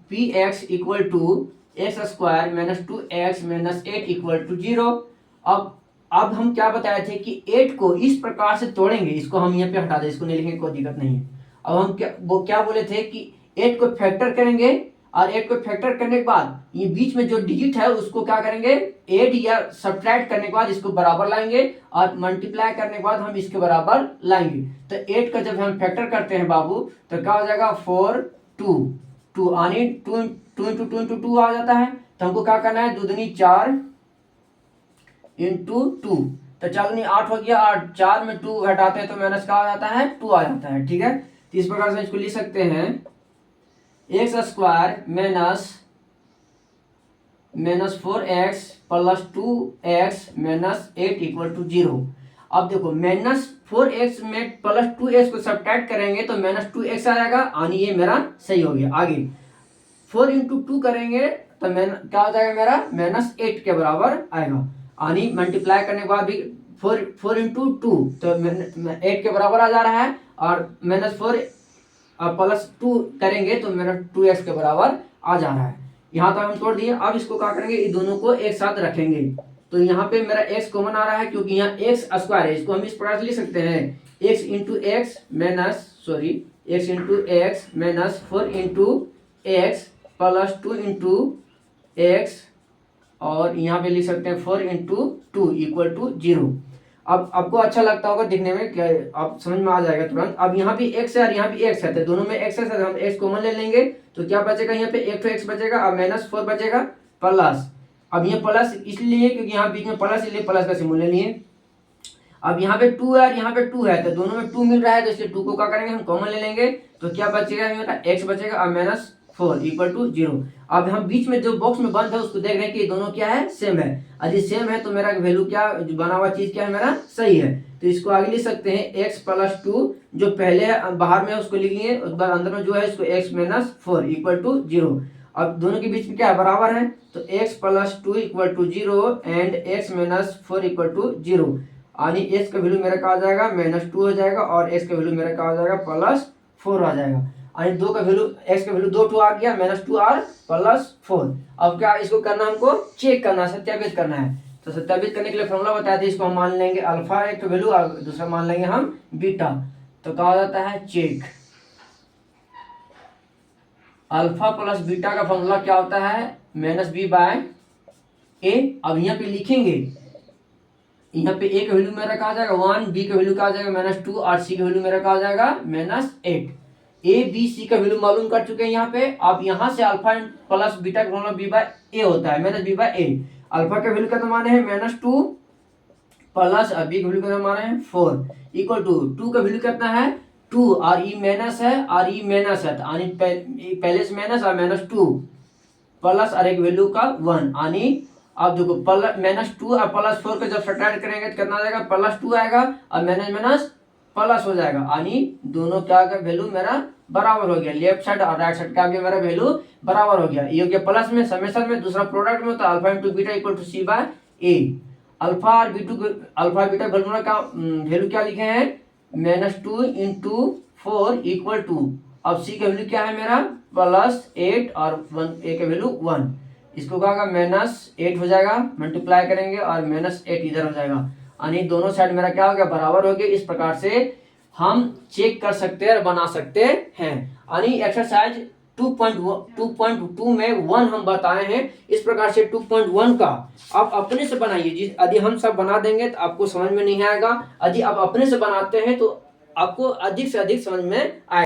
p x equal to x square minus 2x minus 8 equal to 0। अब हम क्या बताए थे कि 8 को इस प्रकार से तोड़ेंगे, इसको हम यहाँ पे हटा दें, इसको नहीं लिखेंगे, कोई दिक्कत नहीं है। अब हम क्या बोले थे कि 8 को फैक्टर करेंगे और 8 को फैक्टर करने के बाद ये बीच में जो डिजिट है उसको क्या करेंगे, ऐड या सब्ट्रैक्ट करने के बाद इसको बराबर लाएंगे और मल्टीप्लाई करने के बाद हम इसके बराबर लाएंगे। तो 8 का जब हम फैक्टर करते हैं बाबू तो क्या हो जाएगा 4 2 यानी 2 इंटू 2 आ जाता है। तो हमको क्या करना है, 2 दूनी 4 इंटू 2, तो 4 दूनी 8 हो गया, और 4 में 2 घटाते हैं तो माइनस का आ जाता है 2 आ जाता है। ठीक है, तो इस प्रकार से इसको लिख सकते हैं x square minus 4x plus 2x minus 8 equal to 0। अब देखो माइनस 4x में प्लस 2x को सब्ट्रैक्ट करेंगे तो माइनस 2x आ जाएगा, यानी ये मेरा सही हो गया। आगे 4 इंटू 2 करेंगे तो क्या हो जाएगा मेरा माइनस 8 के बराबर आएगा, यानी मल्टीप्लाई करने के बाद भी 4 इंटू 2 तो 8 के बराबर आ जा रहा है, और माइनस 4 प्लस 2 करेंगे तो मेरा 2x के बराबर आ जा रहा है। यहाँ तक हम तोड़ दिए। अब इसको क्या करेंगे, ये दोनों को एक साथ रखेंगे तो यहाँ पे मेरा x कॉमन आ रहा है, क्योंकि यहाँ x स्क्वायर है, इसको हम इस प्रकार से लिख सकते हैं x into x minus 4 into x plus 2 into x, और यहाँ पे लिख सकते हैं 4 इंटू 2 इक्वल टू 0। अब आपको अच्छा लगता होगा दिखने में, क्या आप समझ में आ जाएगा तुरंत। अब यहाँ भी x है और यहाँ भी x है, तो दोनों में x है, तो हम x कॉमन ले लेंगे तो क्या बचेगा, यहाँ पे एक तो x बचेगा और माइनस 4 बचेगा प्लस। अब ये प्लस इसलिए क्योंकि यहाँ बीच में प्लस, इसलिए प्लस का सिंबल ले लिए। अब यहाँ पे 2 है और यहाँ पे 2 है, तो दोनों में 2 मिल रहा है, तो इसलिए 2 को क्या करेंगे हम कॉमन ले लेंगे, तो क्या बचेगा मेरा x बचेगा और माइनस 4 इक्वल टू 0। अब हम बीच में जो बॉक्स में बंद है उसको देख रहे हैं कि दोनों क्या है, सेम है। यदि सेम है तो मेरा वैल्यू क्या, जो बना हुआ चीज क्या है मेरा सही है। तो इसको आगे लिख सकते हैं x प्लस 2, जो पहले बाहर में उसको लिख लिए, उसके बाद अंदर में जो है इसको x माइनस 4 इक्वल टू 0। अब दोनों के बीच में क्या है, बराबर है, तो x plus 2 equal to 0 and x minus 4 equal to 0, यानी x का वैल्यू मेरा क्या आ जाएगा -2 हो जाएगा और x का वैल्यू मेरा क्या आ जाएगा +4 आ जाएगा। यानी दो का वैल्यू, x का वैल्यू 2 आ गया, -2 और +4। अब क्या इसको करना, हमको चेक करना, सत्यापित करना है। तो सत्यापित करने के लिए फॉर्मूला बताया था, इसको हम मान लेंगे अल्फा एक वैल्यू और दूसरा मान लेंगे हम बीटा। तो कहा जाता है चेक अल्फा प्लस बीटा का फॉर्मूला क्या होता है, -b/a। अब यहाँ पे लिखेंगे, यहाँ पे a का वैल्यू मेरा कहा जाएगा 1, b का वैल्यू कहा जाएगा -2 और c का वैल्यू मेरा कहा जाएगा -8। a b c का वैल्यू मालूम कर चुके हैं यहाँ पे। अब यहाँ से अल्फा प्लस बीटा का फॉर्मूला b/a होता है, -b/a। अल्फा का वैल्यू कितना माने हैं -2 प्लस बी का वैल्यू कितना माने हैं 4 इक्वल टू 2 का वैल्यू कितना है 2 और ई माइनस है और ई माइनस है, यानी पहले से माइनस और -2 प्लस और एक वैल्यू का 1, यानी अब देखो -2 और +4 का जब सब्ट्रैक्ट करेंगे तो कितना आ जाएगा, +2 आएगा और माइनस प्लस हो जाएगा, यानी दोनों क्या का वैल्यू मेरा बराबर हो गया। लेफ्ट साइड और राइट साइड का भी मेरा वैल्यू बराबर हो गया। ये हो गया प्लस में, समेशन में, दूसरा प्रोडक्ट में, तो alpha into beta equal to c/a। Alpha और अल्फा बीटा फॉर्मूला का वैल्यू क्या लिखे हैं, -2 इंटू 4 इक्वल टू, अब c का वैल्यू क्या है मेरा +8 और a का वैल्यू 1। इसको क्या होगा -8 हो जाएगा, मल्टीप्लाई करेंगे और -8 इधर हो जाएगा, यानी दोनों साइड मेरा क्या हो गया, बराबर हो गया। इस प्रकार से हम चेक कर सकते हैं और बना सकते हैं। यानी एक्सरसाइज 2.2 में 1 हम बताए हैं। इस प्रकार से 2.1 का आप अपने से बनाइए। यदि हम सब बना देंगे तो आपको समझ में नहीं आएगा, यदि आप अपने से बनाते हैं तो आपको अधिक से अधिक समझ में आएगा।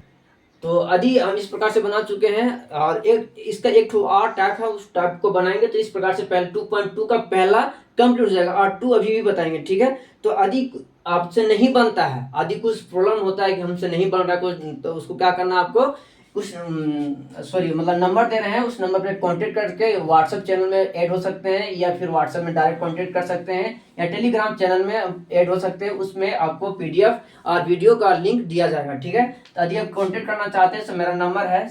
तो यदि हम इस प्रकार से बना चुके हैं और इसका एक और टाइप है, उस टाइप को बनाएंगे तो इस प्रकार से पहले 2.2 का पहला कंप्लीट हो जाएगा और 2 अभी भी बताएंगे, ठीक है। तो यदि आपसे नहीं बनता है, यदि कुछ प्रॉब्लम होता है कि हमसे नहीं बन रहा कुछ, तो उसको क्या करना, आपको कुछ मतलब नंबर दे रहे हैं, उस नंबर पे कांटेक्ट करके व्हाट्सएप चैनल में ऐड हो सकते हैं, या फिर व्हाट्सएप में डायरेक्ट कांटेक्ट कर सकते हैं, या टेलीग्राम चैनल में ऐड हो सकते हैं। उसमें आपको PDF और वीडियो का लिंक दिया जाएगा, ठीक है। तो यदि आप कांटेक्ट करना चाहते हैं तो मेरा नंबर है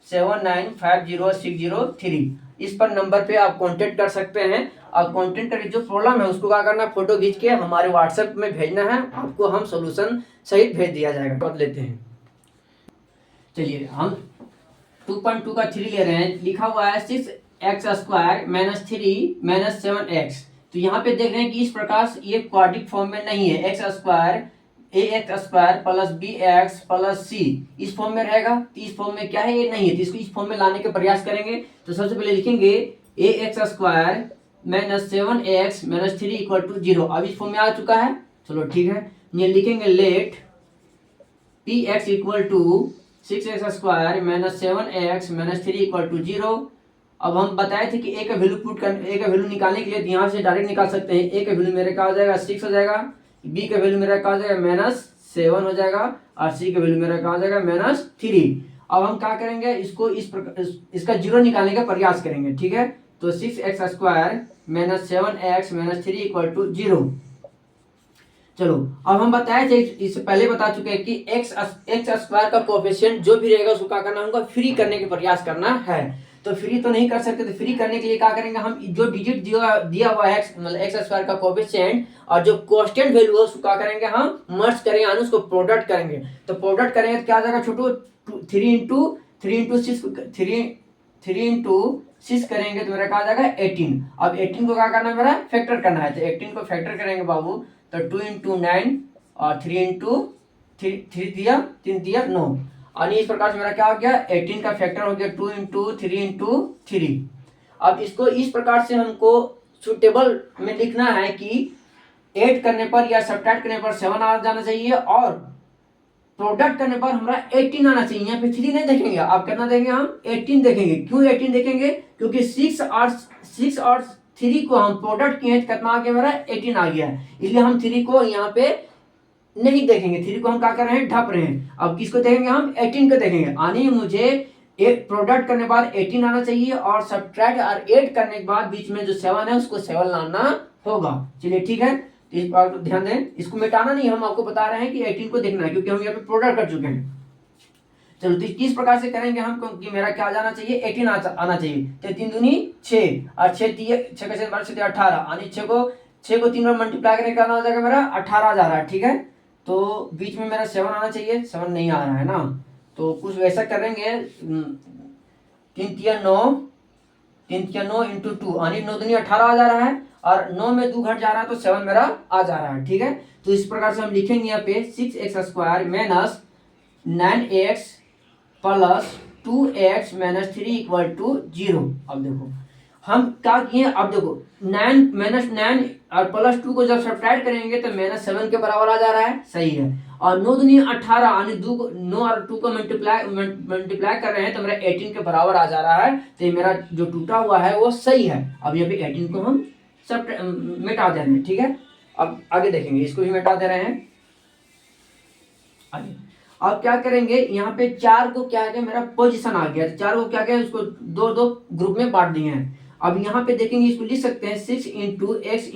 79506003। इस पर नंबर पे आप कांटेक्ट कर सकते हैं। और कांटेक्ट करके जो प्रॉब्लम है उसको क्या करना है, फोटो खींच के हमारे व्हाट्सएप में भेजना है, आपको हम सोल्यूशन सहित भेज दिया जाएगा। कर लेते हैं, चलिए हम 2.2 का 3 ले रहे हैं। लिखा हुआ है 6x² - 3 - 7x। तो यहाँ पे देख रहे हैं कि इस प्रकार से ये क्वाड्रिक फॉर्म में नहीं है। x² ax² plus bx plus c इस फॉर्म में रहेगा। तो इस फॉर्म में क्या है, ये नहीं है। तो इसको इस फॉर्म में लाने का प्रयास करेंगे। तो सबसे पहले लिखेंगे ax² - 7x - 3 = 0। अब इस फॉर्म में आ चुका है, चलो ठीक है। ये लिखेंगे लेट px = 6x² - 7x - 3 = 0। अब हम बताए थे कि a का वैल्यू a का वैल्यू निकालने के लिए यहाँ से डायरेक्ट निकाल सकते हैं। a का वैल्यू मेरे का आ जाएगा 6 हो जाएगा, b का वैल्यू मेरा का आ जाएगा -7 हो जाएगा, और c का वैल्यू मेरा का आ जाएगा -3। अब हम क्या करेंगे, इसको इस प्रकार इसका जीरो निकालने का प्रयास करेंगे, ठीक है। तो 6x² - 7x - 3 = 0। चलो अब हम बताए थे, इससे पहले बता चुके हैं कि x² का कोएफिशिएंट जो भी रहेगा उसको क्या करना होगा, फ्री करने के प्रयास करना है। तो फ्री तो नहीं कर सकते, तो फ्री करने के लिए क्या करेंगे, हम जो डिजिट दिया हुआ है मतलब x² का कोएफिशिएंट और जो कांस्टेंट वैल्यू है उसको क्या करेंगे, हम मर्ज करेंगे, यानी उसको प्रोडक्ट करेंगे। तो प्रोडक्ट करेंगे तो क्या आ जाएगा छोटू, 3 इंटू 6 करेंगे तो मेरा क्या आ जाएगा 18। अब 18 को क्या करना है, मेरा फैक्टर करना है। तो 18 को फैक्टर करेंगे बाबू, तो 2 इंटू 9 और 3 इंटू 3 दिया 3 दिया 9। और इस प्रकार से मेरा क्या हो गया, 18 का फैक्टर हो गया 2 इंटू 3 इंटू 3। अब इसको इस प्रकार से हमको सुटेबल में लिखना है कि ऐड करने पर या सब्ट्रैक्ट करने पर 7 आ जाना चाहिए, और प्रोडक्ट करने पर हमारा 18 आना चाहिए। यहाँ पे 3 नहीं देखेंगे, आप कितना देखेंगे, हम 18 देखेंगे। क्यों 18 देखेंगे, क्योंकि 6 और 3 को हम प्रोडक्ट किए तो कितना आ गया, मेरा 18 आ गया है। इसलिए हम 3 को यहाँ पे नहीं देखेंगे, 3 को हम क्या कर रहे हैं, ढप रहे हैं। अब किसको देखेंगे, हम 18 को देखेंगे। यानी मुझे एक प्रोडक्ट करने के बाद 18 आना चाहिए, और सब्ट्रैक्ट और ऐड करने के बाद बीच में जो 7 है उसको 7 लाना होगा। चलिए ठीक है, तो इस बात को ध्यान दें, इसको मिटाना नहीं, हम आपको बता रहे हैं कि 18 को देखना है, क्योंकि हम यहाँ पे प्रोडक्ट कर चुके हैं। चलो तो किस प्रकार से करेंगे हम, क्योंकि मेरा क्या जाना चाहिए, 18 आना चाहिए। तो 3 दूनी 6 और 6 का 7 18, यानी 6 को 3 बार मल्टीप्लाई करने का हो जाएगा, मेरा 18 जा रहा है, ठीक है। तो बीच में मेरा 7 आना चाहिए, 7 नहीं आ रहा है ना, तो कुछ वैसा करेंगे। 3 तिया 9 इंटू 2, यानी 9 दूनी 18 आ जा रहा है, और 9 में 2 घट जा रहा है, तो 7 मेरा आ जा रहा है, ठीक है। तो इस प्रकार से हम लिखेंगे यहाँ पे 6x² - 9x प्लस 2x - 3 = 0। अब देखो हम क्या किए, अब देखो 9 और प्लस 2 को जब सब्ट्रैक्ट करेंगे तो -7 के बराबर आ जा रहा है, सही है। और 9 दूनी 18, यानी 9 और 2 को मल्टीप्लाई कर रहे हैं तो मेरा 18 के बराबर आ जा रहा है। तो ये मेरा जो टूटा हुआ है वो सही है। अब यहाँ पे 18 को हम सब मिटा दे रहे हैं, ठीक है। अब आगे देखेंगे, इसको भी मिटा दे रहे हैं आगे। अब क्या करेंगे, यहाँ पे 4 को क्या है, मेरा पोजीशन आ गया, तो 4 को क्या किया, उसको दो ग्रुप में बांट दिए हैं। अब यहाँ पे देखेंगे, इसको लिख सकते हैं 6 इंटू x -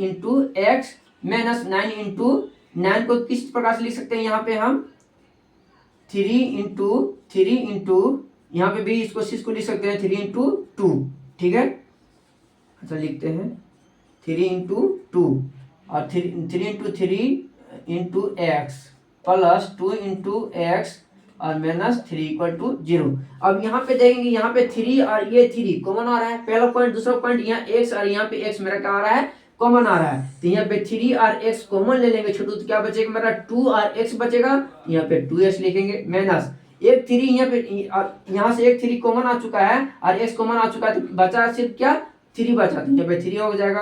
9 इंटू 9 को किस प्रकार से लिख सकते हैं, यहाँ पे हम 3 इंटू यहाँ पे भी इसको 6 को लिख सकते हैं 3 इंटू 2, ठीक है। अच्छा लिखते हैं 3 इंटू 2 और 3 into 3 into x plus 2 into x और -3 = 0। अब यहाँ पे देखेंगे, यहाँ पे 3 और ये 3 कॉमन आ रहा है, पहला पॉइंट। दूसरा पॉइंट यहाँ x और यहाँ पे x मेरा क्या आ रहा है, कॉमन आ रहा है। तो यहाँ पे 3 और x कॉमन ले लेंगे छोटू, तो क्या बचेगा, मेरा 2 और x बचेगा। यहाँ पे 2x लिखेंगे, माइनस एक 3 यहाँ पे, यहाँ से एक 3 कॉमन आ चुका है और x कॉमन आ चुका है, तो बचा सिर्फ क्या 3 बचा, तो यहाँ पे 3 हो जाएगा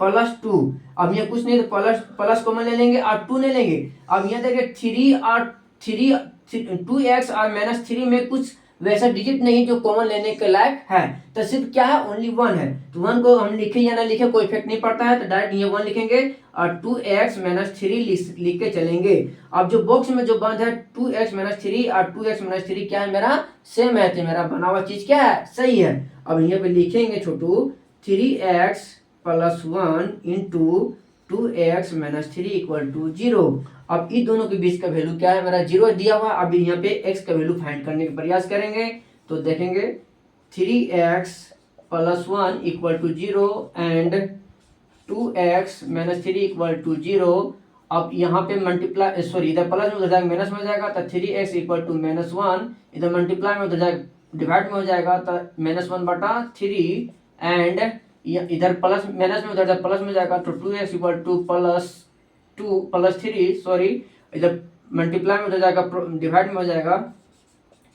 प्लस 2। अब यहाँ कुछ नहीं, तो प्लस कॉमन ले लेंगे और 2 ले लेंगे। अब यहाँ देखिए 3 और 2x और -3 में कुछ वैसा डिजिट नहीं जो कॉमन लेने के लायक है, तो सिर्फ क्या है, ओनली 1 है। तो 1 को हम लिखे या ना लिखे कोई इफेक्ट नहीं पड़ता है, तो डायरेक्ट ये 1 लिखेंगे और 2x - 3 लिख के चलेंगे। अब जो बॉक्स में जो बंद है 2x - 3 और 2x - 3 क्या है, मेरा सेम है, तो मेरा बना हुआ चीज क्या है, सही है। अब यहाँ पे लिखेंगे छोटू 3x + 1 इंटू 2x - 3 = 0। अब इन दोनों के बीच का वैल्यू क्या है, मेरा 0 दिया हुआ। अब यहाँ पे x का वैल्यू फाइंड करने का प्रयास करेंगे। तो देखेंगे 3x plus 1 equal to 0 and 2x minus 3 equal to 0। अब यहाँ पे मल्टीप्लाई सॉरी इधर प्लस में उधर जाएगा माइनस में हो जाएगा, तो 3x इक्वल टू माइनस 1, इधर मल्टीप्लाई में उधर जाएगा डिवाइड में हो जाएगा, तो माइनस 1/3 एंड इधर प्लस माइनस में उधर जाएगा प्लस में जाएगा, तो 2x equal two plus 3 sorry इधर मल्टीप्लाई में उधर जाएगा डिवाइड में हो जाएगा,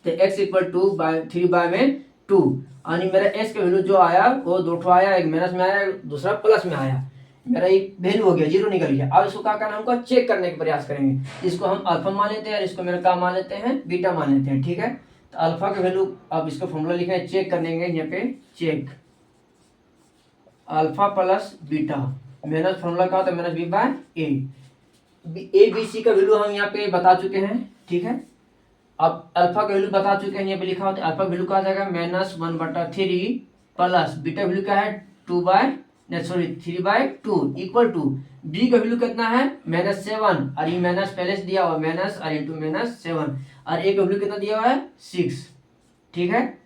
तो x इक्वल टू 3/2 यानी मेरा x का वैल्यू जो आया वो दो ठो आया, एक माइनस में आया दूसरा प्लस में आया, मेरा एक वैल्यू हो गया 0 निकल गया। अब इसको क्या करना है, हमको चेक करने का प्रयास करेंगे। इसको हम अल्फा मान लेते हैं और इसको मेरा क्या मान लेते हैं, बीटा मान लेते हैं, ठीक है। तो अल्फा का वैल्यू, अब इसको फॉर्मूला लिखे हैं चेक करने के, यहाँ पे check alpha plus beta minus formula क्या होता है माइनस b/a बी सी का वैल्यू हम यहाँ पे बता चुके हैं, ठीक है। अब अल्फा का वैल्यू बता चुके हैं, यहाँ पे लिखा होता है अल्फा वैल्यू क्या आ जाएगा -1/3 प्लस बीटा वैल्यू क्या है 3/2 इक्वल टू बी का वैल्यू कितना है -7 और ये माइनस पहले से दिया हुआ माइनस और इंटू -7 और ए का वैल्यू कितना दिया हुआ है 6, ठीक है।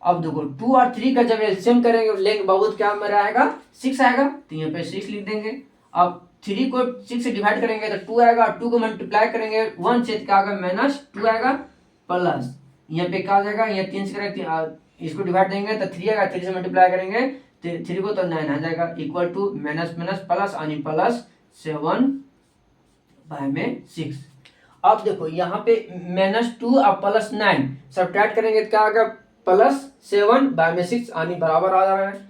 अब देखो 2 और 3 का जब एलसीएम करेंगे लेंगे बहुत क्या मेरा आएगा 6 आएगा, तो यहाँ पे 6 लिख देंगे। अब 3 को 6 से डिवाइड करेंगे तो 2 आएगा, 2 को मल्टीप्लाई करेंगे 1 से क्या आएगा -2 आएगा प्लस यहाँ पे क्या आ जाएगा, यहाँ 3 से करेंगे इसको डिवाइड देंगे तो 3 आएगा, 3 से मल्टीप्लाई करेंगे 3 को तो 9 आ जाएगा equal to minus minus plus यानी प्लस 7/6। अब देखो यहाँ पे -2 और +9 सब्ट्रैक्ट करेंगे तो क्या आएगा +7/6 यानी बराबर आ जा रहा है।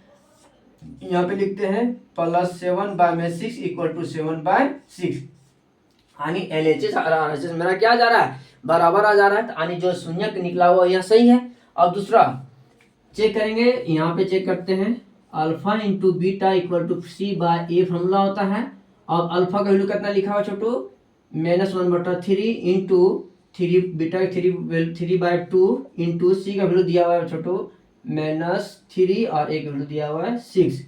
यहाँ पे लिखते हैं +7/6 इक्वल टू 7/6 यानी LHS और RHS मेरा क्या जा रहा है बराबर आ जा रहा है, तो यानी जो शून्य निकला हुआ यह सही है। अब दूसरा चेक करेंगे, यहाँ पे चेक करते हैं alpha into beta equal to C/A formula होता है। अब अल्फा का वैल्यू कितना लिखा हुआ छोटू -1/3 इंटू 3 बीटा 3/2 इंटू सी का वैल्यू दिया हुआ है छोटू -3 और एक वैल्यू दिया हुआ है 6।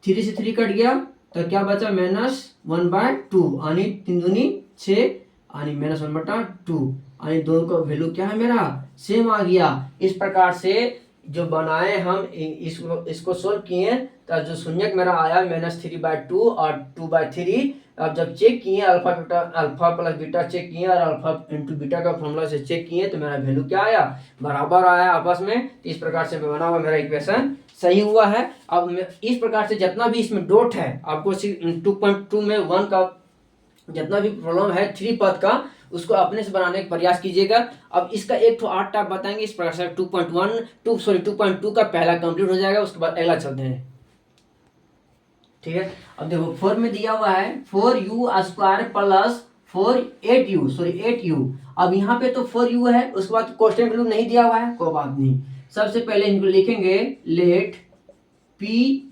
3 से 3 कट गया तो क्या बचा -1/2 यानी 3 दूनी 6 यानी -1/2 यानी दोनों का वैल्यू क्या है मेरा सेम आ गया। इस प्रकार से जो बनाए हम इसको सोल्व किए तो जो शून्यक मेरा आया -3/2 और 2/3। अब जब चेक किए अल्फा प्लस बीटा चेक किए और अल्फा इंटू बीटा का फॉर्मूला से चेक किए तो मेरा वैल्यू क्या आया बराबर आया आपस में। इस प्रकार से बना हुआ मेरा इक्वेशन सही हुआ है। अब इस प्रकार से जितना भी इसमें डॉट है आपको 2.2 में 1 का जितना भी प्रॉब्लम है 3 पद का उसको अपने से बनाने का प्रयास कीजिएगा। अब इसका एक तो 8 टाइप बताएंगे, इस प्रकार से 2.2 का पहला कंप्लीट हो जाएगा, उसके बाद अगला चलते हैं, ठीक है। अब देखो 4 में दिया हुआ है 4u² प्लस 8u। अब यहाँ पे तो 4u है, उसके बाद कांस्टेंट वैल्यू नहीं दिया हुआ है, कोई बात नहीं। सबसे पहले इनको लिखेंगे लेट पी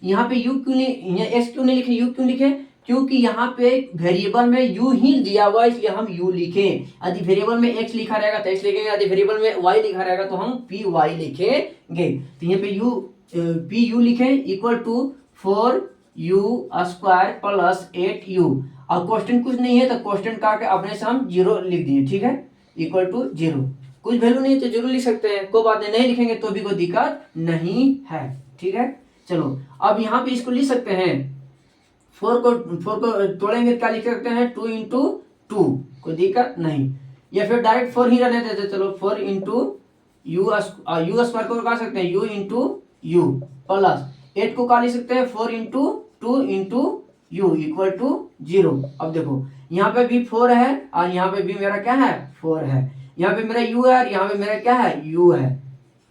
यहाँ पे u क्यों नहीं, यहाँ x क्यों नहीं लिखे, u क्यों लिखे, क्योंकि यहाँ पे वेरिएबल में u ही दिया हुआ है इसलिए हम u लिखें। यदि वेरिएबल में x लिखा रहेगा तो x लिखेंगे, यदि वेरिएबल में y लिखा रहेगा तो हम py लिखेंगे। तो यहाँ पे pu लिखें equal to 4u² plus 8u। अब क्वेश्चन कुछ नहीं है तो क्वेश्चन का के अपने से हम 0 लिख दिए, ठीक है, इक्वल टू 0। कुछ वैल्यू नहीं तो 0 लिख सकते हैं, कोई बात नहीं लिखेंगे तो भी कोई दिक्कत नहीं है, ठीक है। चलो अब यहाँ पे इसको लिख सकते हैं 4 को तोड़ेंगे तो क्या लिख सकते हैं 2 इंटू 2, कोई दिक्कत नहीं, या फिर डायरेक्ट 4 ही रहने देते, चलो 4 इंटू यू स्क्वायर को क्या सकते हैं u इंटू यू प्लस 8 को क्या लिख सकते हैं 4 into 2 into u equal to 0। अब देखो यहाँ पे भी 4 है और यहाँ पे भी मेरा क्या है 4 है, यहाँ पे मेरा u है और यहाँ पे मेरा क्या है u है,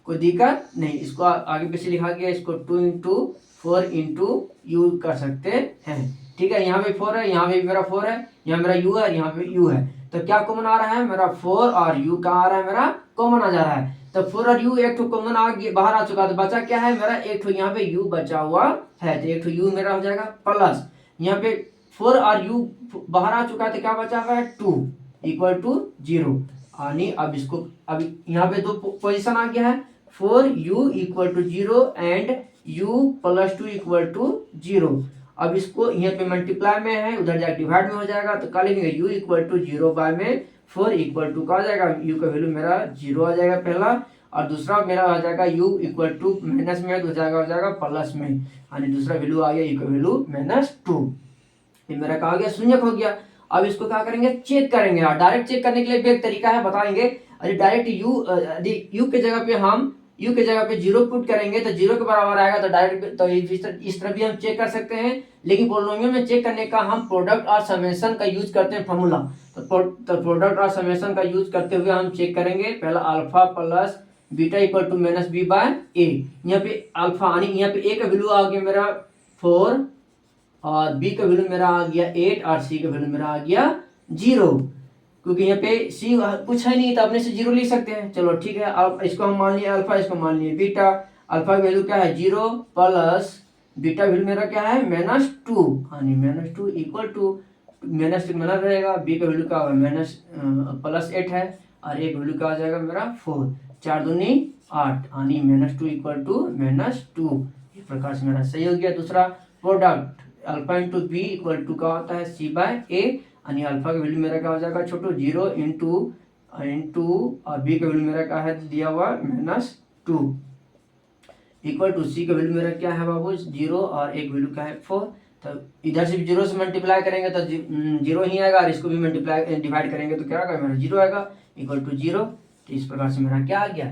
कोई दिक्कत नहीं। इसको आगे पीछे लिखा गया, इसको 2 इंटू 4 इंटू यू कर सकते हैं, ठीक है। यहाँ पे 4 है, यहाँ पे मेरा 4 है, यहाँ मेरा u है और यहाँ पे u है, तो क्या कॉमन आ रहा है मेरा 4 और u का आ रहा है मेरा कॉमन आ जा रहा है। तो 4 और u एक तो कॉमन आ गया बाहर आ चुका, तो बचा क्या है मेरा एक तो यहाँ पे u बचा हुआ है, तो एक तो u मेरा हो जाएगा प्लस यहाँ पे 4 और u बाहर आ चुका है तो क्या बचा हुआ है 2 इक्वल टू 0 यानी अब इसको अब यहाँ पे दो पोजीशन आ गया है 4u equal to 0 and u plus 2 equal to 0। अब इसको यहाँ पे मल्टीप्लाई में है उधर जाकर डिवाइड में हो जाएगा, तो क्या लिखेंगे u इक्वल टू 0 बाय में 4 इक्वल टू क्या आ जाएगा u का वैल्यू मेरा 0 आ जाएगा पहला, और दूसरा मेरा हो जाएगा u इक्वल टू माइनस में तो हो जाएगा प्लस में, यानी दूसरा वैल्यू आ गया u का वैल्यू -2। ये मेरा कहा गया शून्यक हो गया। अब इसको क्या करेंगे, चेक करेंगे। और डायरेक्ट चेक करने के लिए भी एक तरीका है, बताएंगे। यदि डायरेक्ट u के जगह पे हम u के जगह पे 0 पुट करेंगे तो 0 के बराबर आएगा, तो डायरेक्ट तो इस तरह भी हम चेक कर सकते हैं। लेकिन पोलिनोमियल में चेक करने का हम प्रोडक्ट और समेशन का यूज करते हैं फॉर्मूला। तो प्रोडक्ट और समेशन का यूज करते हुए हम चेक करेंगे। पहला alpha plus beta equal to minus b by a. यहाँ पे अल्फा यानी यहाँ पे ए का वैल्यू आ गया मेरा 4 और बी का वैल्यू मेरा आ गया 8 और सी का वैल्यू मेरा आ गया 0, क्योंकि यहाँ पे सी कुछ है नहीं तो अपने से 0 लिख सकते हैं। चलो ठीक है, अब इसको हम मान लिए अल्फा, इसको मान लिए बीटा। अल्फा की वैल्यू क्या है 0 प्लस बीटा वैल्यू मेरा क्या है -2, यानी -2 इक्वल टू माइनस रहेगा। बी का वैल्यू क्या होगा +8 है और एक वैल्यू क्या आ जाएगा मेरा 4, 4 दूनी 8, यानी -2 इक्वल टू -2। इस प्रकार से मेरा सही हो गया। दूसरा product alpha into b equal to क्या होता है सी बाय ए, यानी अल्फा का वैल्यू मेरा क्या हो जाएगा छोटू 0 इंटू और बी का वैल्यू मेरा क्या है दिया हुआ -2 इक्वल टू सी का वैल्यू मेरा क्या है बाबू 0 और एक वैल्यू क्या है 4। तो इधर से भी 0 से मल्टीप्लाई करेंगे तो 0 ही आएगा और इसको भी मल्टीप्लाई डिवाइड करेंगे तो क्या आएगा मेरा 0 आएगा इक्वल टू 0। तो इस प्रकार से मेरा क्या आ गया,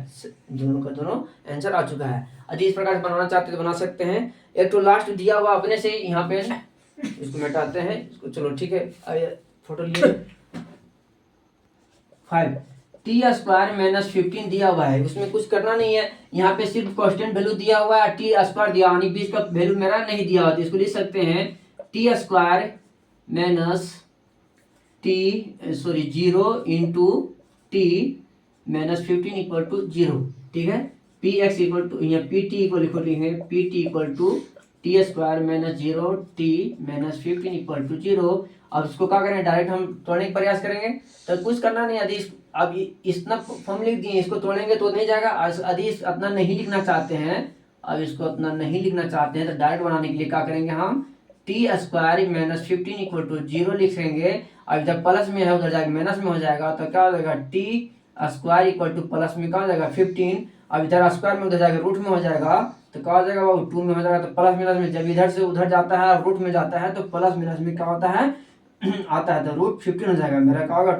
दोनों का दोनों आंसर आ चुका है। यदि इस प्रकार से बनाना चाहते हैं तो बना सकते हैं। एक तो लास्ट दिया हुआ अपने से यहाँ पे इसको मिटाते हैं इसको, चलो ठीक है फोटो लिए 5 टी स्क्वायर -15 दिया हुआ है, उसमें कुछ करना नहीं है। यहाँ पे सिर्फ कांस्टेंट वैल्यू दिया हुआ है, टी स्क्वायर दिया यानी बीच का वैल्यू मेरा नहीं दिया हुआ, तो इसको लिख सकते हैं t square -0 into t -15 equal to 0। ठीक है, पी एक्स इक्वल टू यहाँ पी टी इक्वल लिखेंगे p t equal to t square -0 t -15 equal to 0। अब इसको क्या करें, डायरेक्ट हम तोड़ने का प्रयास करेंगे तो कुछ करना नहीं। यदि अब इतना फॉर्म लिख दिए, इसको तोड़ेंगे तो नहीं जाएगा। यदि अपना नहीं लिखना चाहते हैं, अब इसको अपना नहीं लिखना चाहते हैं तो डायरेक्ट बनाने के लिए क्या करेंगे हम टी स्क्वायर -15 इक्वल टू 0 लिखेंगे। अब जब प्लस में है उधर जाके माइनस में हो जाएगा तो क्या हो जाएगा T square equal two plus में क्या हो जाएगा 15। अब इधर स्क्वायर में उधर जाकर रूट में हो जाएगा तो क्या हो जाएगा वो 2 में हो जाएगा। तो प्लस माइनस में जब इधर से उधर जाता है और रूट में जाता है तो प्लस माइनस में क्या होता है आता है तो √15 हो जाएगा। मेरा क्या होगा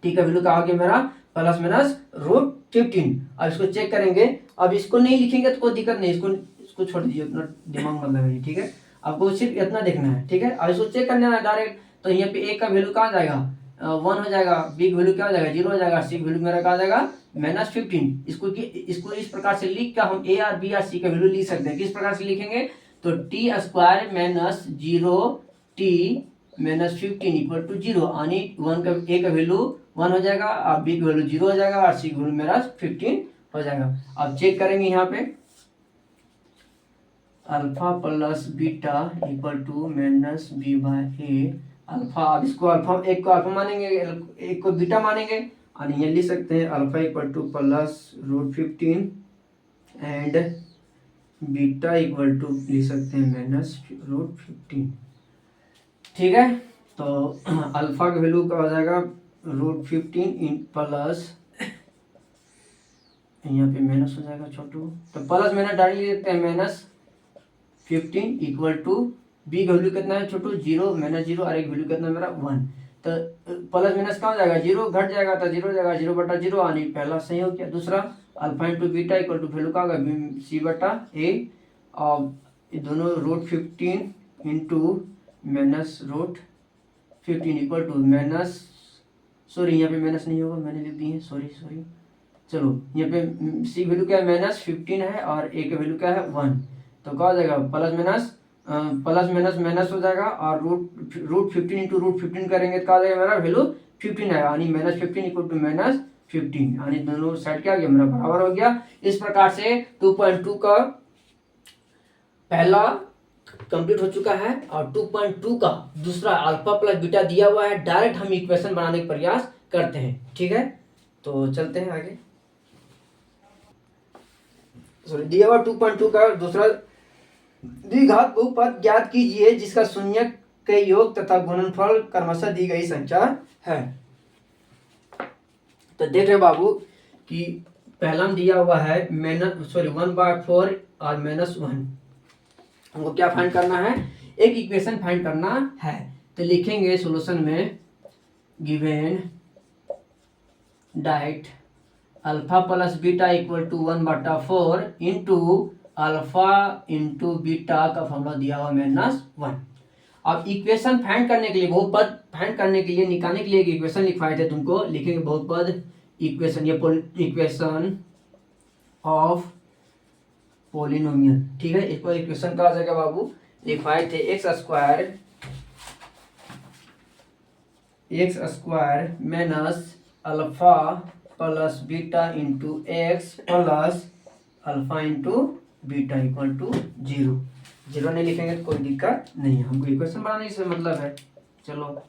टी का वैल्यू क्या हो गया मेरा +-√15। अब इसको चेक करेंगे। अब इसको नहीं लिखेंगे तो कोई दिक्कत नहीं, इसको छोड़ दीजिए, उतना दिमाग मत लगाइए। ठीक है, आपको सिर्फ इतना देखना है। ठीक है, अब इसको चेक करना है डायरेक्ट। तो यहाँ पे ए का वैल्यू कहाँ जाएगा 1 हो जाएगा, बी का वैल्यू क्या हो जाएगा 0 हो जाएगा, सी का वैल्यू मेरा क्या हो जाएगा -15। इसको इस प्रकार से लिख कर हम ए और बी और सी का वैल्यू लिख सकते हैं। किस प्रकार से लिखेंगे तो t square -0 t -15 equal to 0, यानी 1 का ए का वैल्यू 1 हो जाएगा और बी का वैल्यू 0 हो जाएगा और सी का वैल्यू मेरा 15 हो जाएगा। अब चेक करेंगे यहाँ पे alpha plus beta equal to -b by a alpha. अब इसको अल्फा एक को अल्फा मानेंगे एक को बीटा मानेंगे, और ये लिख सकते हैं alpha equal to +√15 and beta equal to लिख सकते हैं -√15। ठीक है, तो अल्फा का वैल्यू क्या हो जाएगा √15 प्लस यहाँ पे माइनस हो जाएगा छोटू, तो प्लस माइनस डाल देते हैं -15 इक्वल टू बी का वैल्यू कितना है छोटू 0 -0 और एक वैल्यू कितना है मेरा 1। तो प्लस माइनस कहाँ हो जाएगा 0 घट जाएगा तो 0 हो जाएगा 0/0, यानी पहला सही हो गया। दूसरा alpha into beta equal to value का होगा c/a और दोनों √15 इंटू -√15 इक्वल टू सॉरी यहाँ पे माइनस नहीं होगा, मैंने लिख दी है सॉरी। चलो यहाँ पे सी वैल्यू क्या है -15 है और ए का वैल्यू क्या है 1, तो क्या हो जाएगा प्लस माइनस हो जाएगा और √15 इंटू √15 करेंगे तो क्या हो जाएगा मेरा वैल्यू 15 आएगा, यानी -15 इक्वल टू -15, यानी दोनों साइड क्या हो गया मेरा बराबर हो गया। इस प्रकार से 2.2 का पहला कंप्लीट हो चुका है और 2.2 का दूसरा अल्फा प्लस बीटा दिया हुआ है। डायरेक्ट हम इक्वेशन बनाने का प्रयास करते हैं। ठीक है, तो चलते हैं आगे। दिया हुआ 2.2 का दूसरा द्विघात बहुपद ज्ञात कीजिए जिसका शून्य के योग तथा गुणनफल क्रमशः दी गई संख्या है। तो देख रहे बाबू कि पहला में दिया हुआ है वन बाय फोर और -1। हमको क्या फाइंड करना है, एक इक्वेशन फाइंड करना है। तो लिखेंगे सॉल्यूशन में given that alpha plus beta equal to 1/4 into alpha into beta का फॉर्मूला दिया हुआ -1। अब इक्वेशन फाइंड करने के लिए, बहुपद फाइंड करने के लिए, निकालने के लिए एक इक्वेशन लिखवाए थे तुमको, लिखेंगे बहुपद इक्वेशन, ये इक्वेशन ऑफ पोलिनोमियल, ठीक है। इसको इक्वेशन कहा जाएगा बाबू, लिखवाए थे x square minus alpha plus beta into x plus alpha into beta equal to 0। 0 नहीं लिखेंगे तो कोई दिक्कत नहीं है, हमको इक्वेशन बनाने से मतलब है। चलो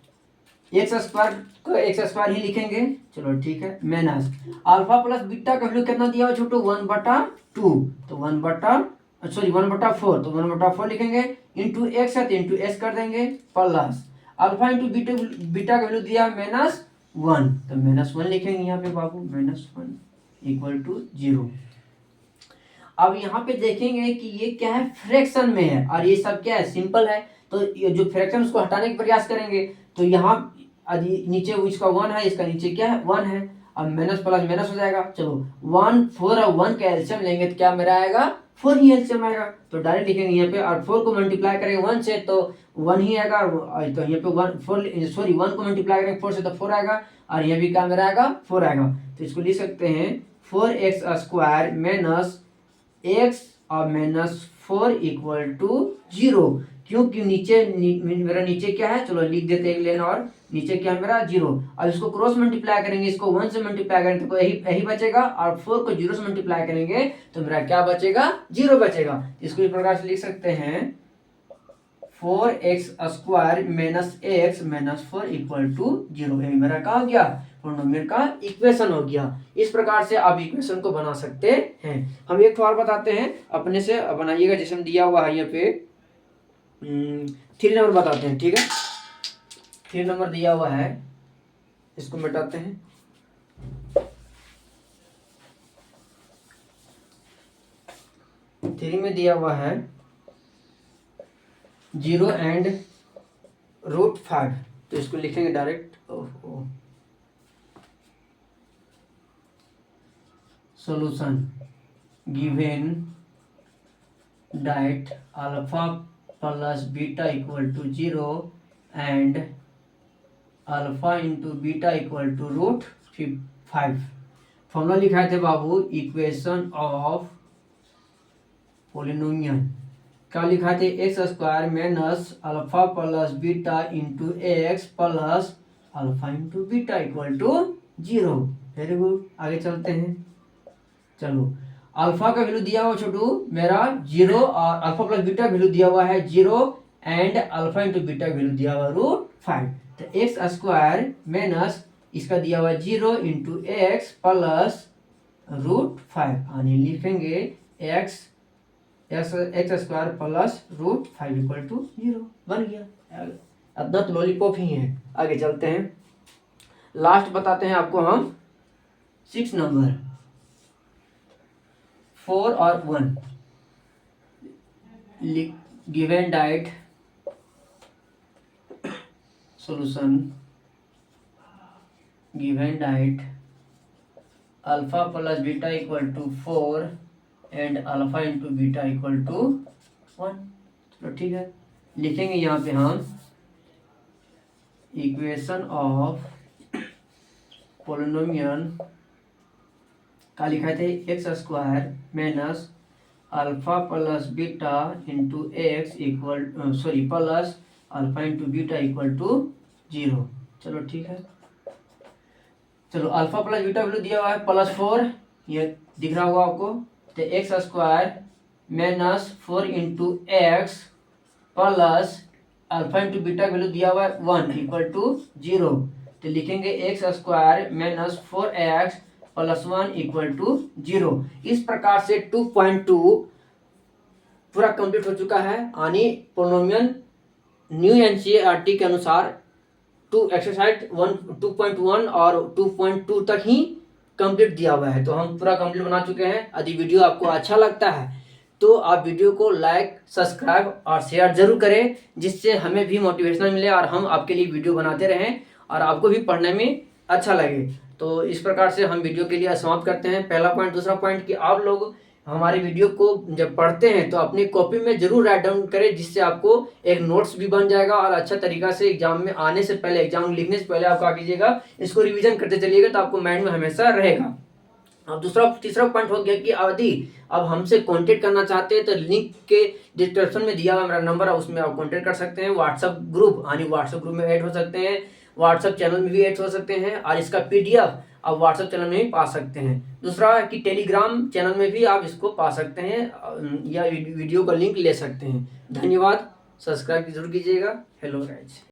एक्स स्क्वायर ही लिखेंगे, चलो ठीक है। माइनस अल्फा प्लस बीटा का वैल्यू कितना दिया हुआ छोटू, 1/2, तो 1/4, तो 1/4 लिखेंगे, इंटू एक्स है तो इंटू एक्स कर देंगे, प्लस अल्फा इंटू बीटा का वैल्यू दिया -1, तो -1 लिखेंगे यहाँ पे बाबू, -1 इक्वल टू 0। अब यहाँ पे देखेंगे कि ये क्या है, फ्रैक्शन में है और ये सब क्या है, सिंपल है। तो ये जो फ्रैक्शन उसको हटाने का प्रयास करेंगे, तो यहाँ नीचे इसका 1 है, इसका नीचे क्या है 1 है, अब माइनस प्लस माइनस हो जाएगा। चलो 1 4 और 1 का एलसीएम लेंगे तो क्या मेरा आएगा, 4 ही एलसीएम आएगा, तो डायरेक्ट लिखेंगे यहाँ पे, और 4 को मल्टीप्लाई करेंगे 1 से तो 1 ही आएगा, तो यहाँ पे 1 को मल्टीप्लाई करेंगे 4 से तो 4 आएगा, और यहाँ भी क्या मेरा आएगा 4 आएगा। तो इसको लिख सकते हैं 4x² माइनस x और -4 इक्वल टू 0, क्योंकि मेरा नीचे क्या है, चलो लिख देते हैं एक लाइन और, नीचे क्या है मेरा 0, और इसको क्रॉस मल्टीप्लाई करेंगे, इसको 1 से मल्टीप्लाई करेंगे तो यही बचेगा, और 4 को 0 से मल्टीप्लाई करेंगे तो मेरा क्या बचेगा, 0 बचेगा। इसको इस प्रकार से लिख सकते हैं 4x² minus x minus 4 equal to 0। यही मेरा क्या हो गया, पोलिनोमियल का इक्वेशन हो गया। इस प्रकार से आप इक्वेशन को बना सकते हैं। हम एक और बताते हैं, अपने से बनाइएगा, जैसे हम दिया हुआ है यहाँ पे 3 नंबर बताते हैं, ठीक है। 3 नंबर दिया हुआ है, इसको मिटाते हैं। थ्री में दिया हुआ है 0 एंड √5, तो इसको लिखेंगे direct. Solution given that alpha plus beta equal to 0 and alpha into beta equal to √5। Formula लिखाए थे बाबू, इक्वेशन ऑफ पोलिनोमियल। क्या लिखा थे, x² minus alpha plus beta into x plus alpha into beta equal to 0। Very good, आगे चलते हैं। चलो alpha का वैल्यू दिया हुआ छोटू मेरा 0, और अल्फा प्लस बीटा वैल्यू दिया हुआ है 0 and alpha into beta value दिया हुआ √5। तो x² माइनस इसका दिया हुआ 0 इंटू एक्स प्लस √5, यानी लिखेंगे x² प्लस √5 इक्वल टू 0, बन गया। इतना तो लॉलीपॉप ही है। आगे चलते हैं, लास्ट बताते हैं आपको हम 6 नंबर 4 और 1। Given that solution given that alpha plus beta equal to 4 and alpha into beta equal to 1। चलो ठीक है, लिखेंगे यहाँ पे हम इक्वेशन ऑफ पोलिनोमियल का लिखा थे x² minus alpha plus beta into x plus alpha into beta equal to 0। चलो ठीक है, चलो अल्फा प्लस बीटा वैल्यू दिया हुआ है +4, ये दिख रहा होगा आपको। तो x² minus 4 into x plus alpha into beta value दिया हुआ है 1 इक्वल टू 0। तो लिखेंगे x² minus 4x plus 1 equal to 0। इस प्रकार से 2.2 पूरा कंप्लीट हो चुका है। यानी पोलिनोमियल न्यू एनसीईआरटी के अनुसार एक्सरसाइज 2.1 और 2.2 तक ही कंप्लीट दिया हुआ है, तो हम पूरा कंप्लीट बना चुके हैं। यदि वीडियो आपको अच्छा लगता है तो आप वीडियो को लाइक, सब्सक्राइब और शेयर जरूर करें, जिससे हमें भी मोटिवेशन मिले और हम आपके लिए वीडियो बनाते रहें और आपको भी पढ़ने में अच्छा लगे। तो इस प्रकार से हम वीडियो के लिए समाप्त करते हैं। पहला पॉइंट। दूसरा पॉइंट कि आप लोग हमारे वीडियो को जब पढ़ते हैं तो अपनी कॉपी में जरूर राइट डाउन करें, जिससे आपको एक नोट्स भी बन जाएगा और अच्छा तरीका से एग्जाम में आने से पहले, एग्जाम लिखने से पहले आप क्या कीजिएगा, इसको रिवीजन करते चलिएगा, तो आपको माइंड में हमेशा रहेगा। अब तीसरा पॉइंट हो गया कि यदि अब हमसे कांटेक्ट करना चाहते हैं तो लिंक के डिस्क्रिप्शन में दिया हुआ मेरा नंबर है, उसमें आप कांटेक्ट कर सकते हैं। व्हाट्सएप ग्रुप, यानी व्हाट्सएप ग्रुप में ऐड हो सकते हैं, व्हाट्सएप चैनल में भी ऐड हो सकते हैं और इसका PDF आप व्हाट्सएप चैनल में भी पा सकते हैं। दूसरा है कि टेलीग्राम चैनल में भी आप इसको पा सकते हैं या वीडियो का लिंक ले सकते हैं। धन्यवाद। सब्सक्राइब जरूर कीजिएगा। Hello guys.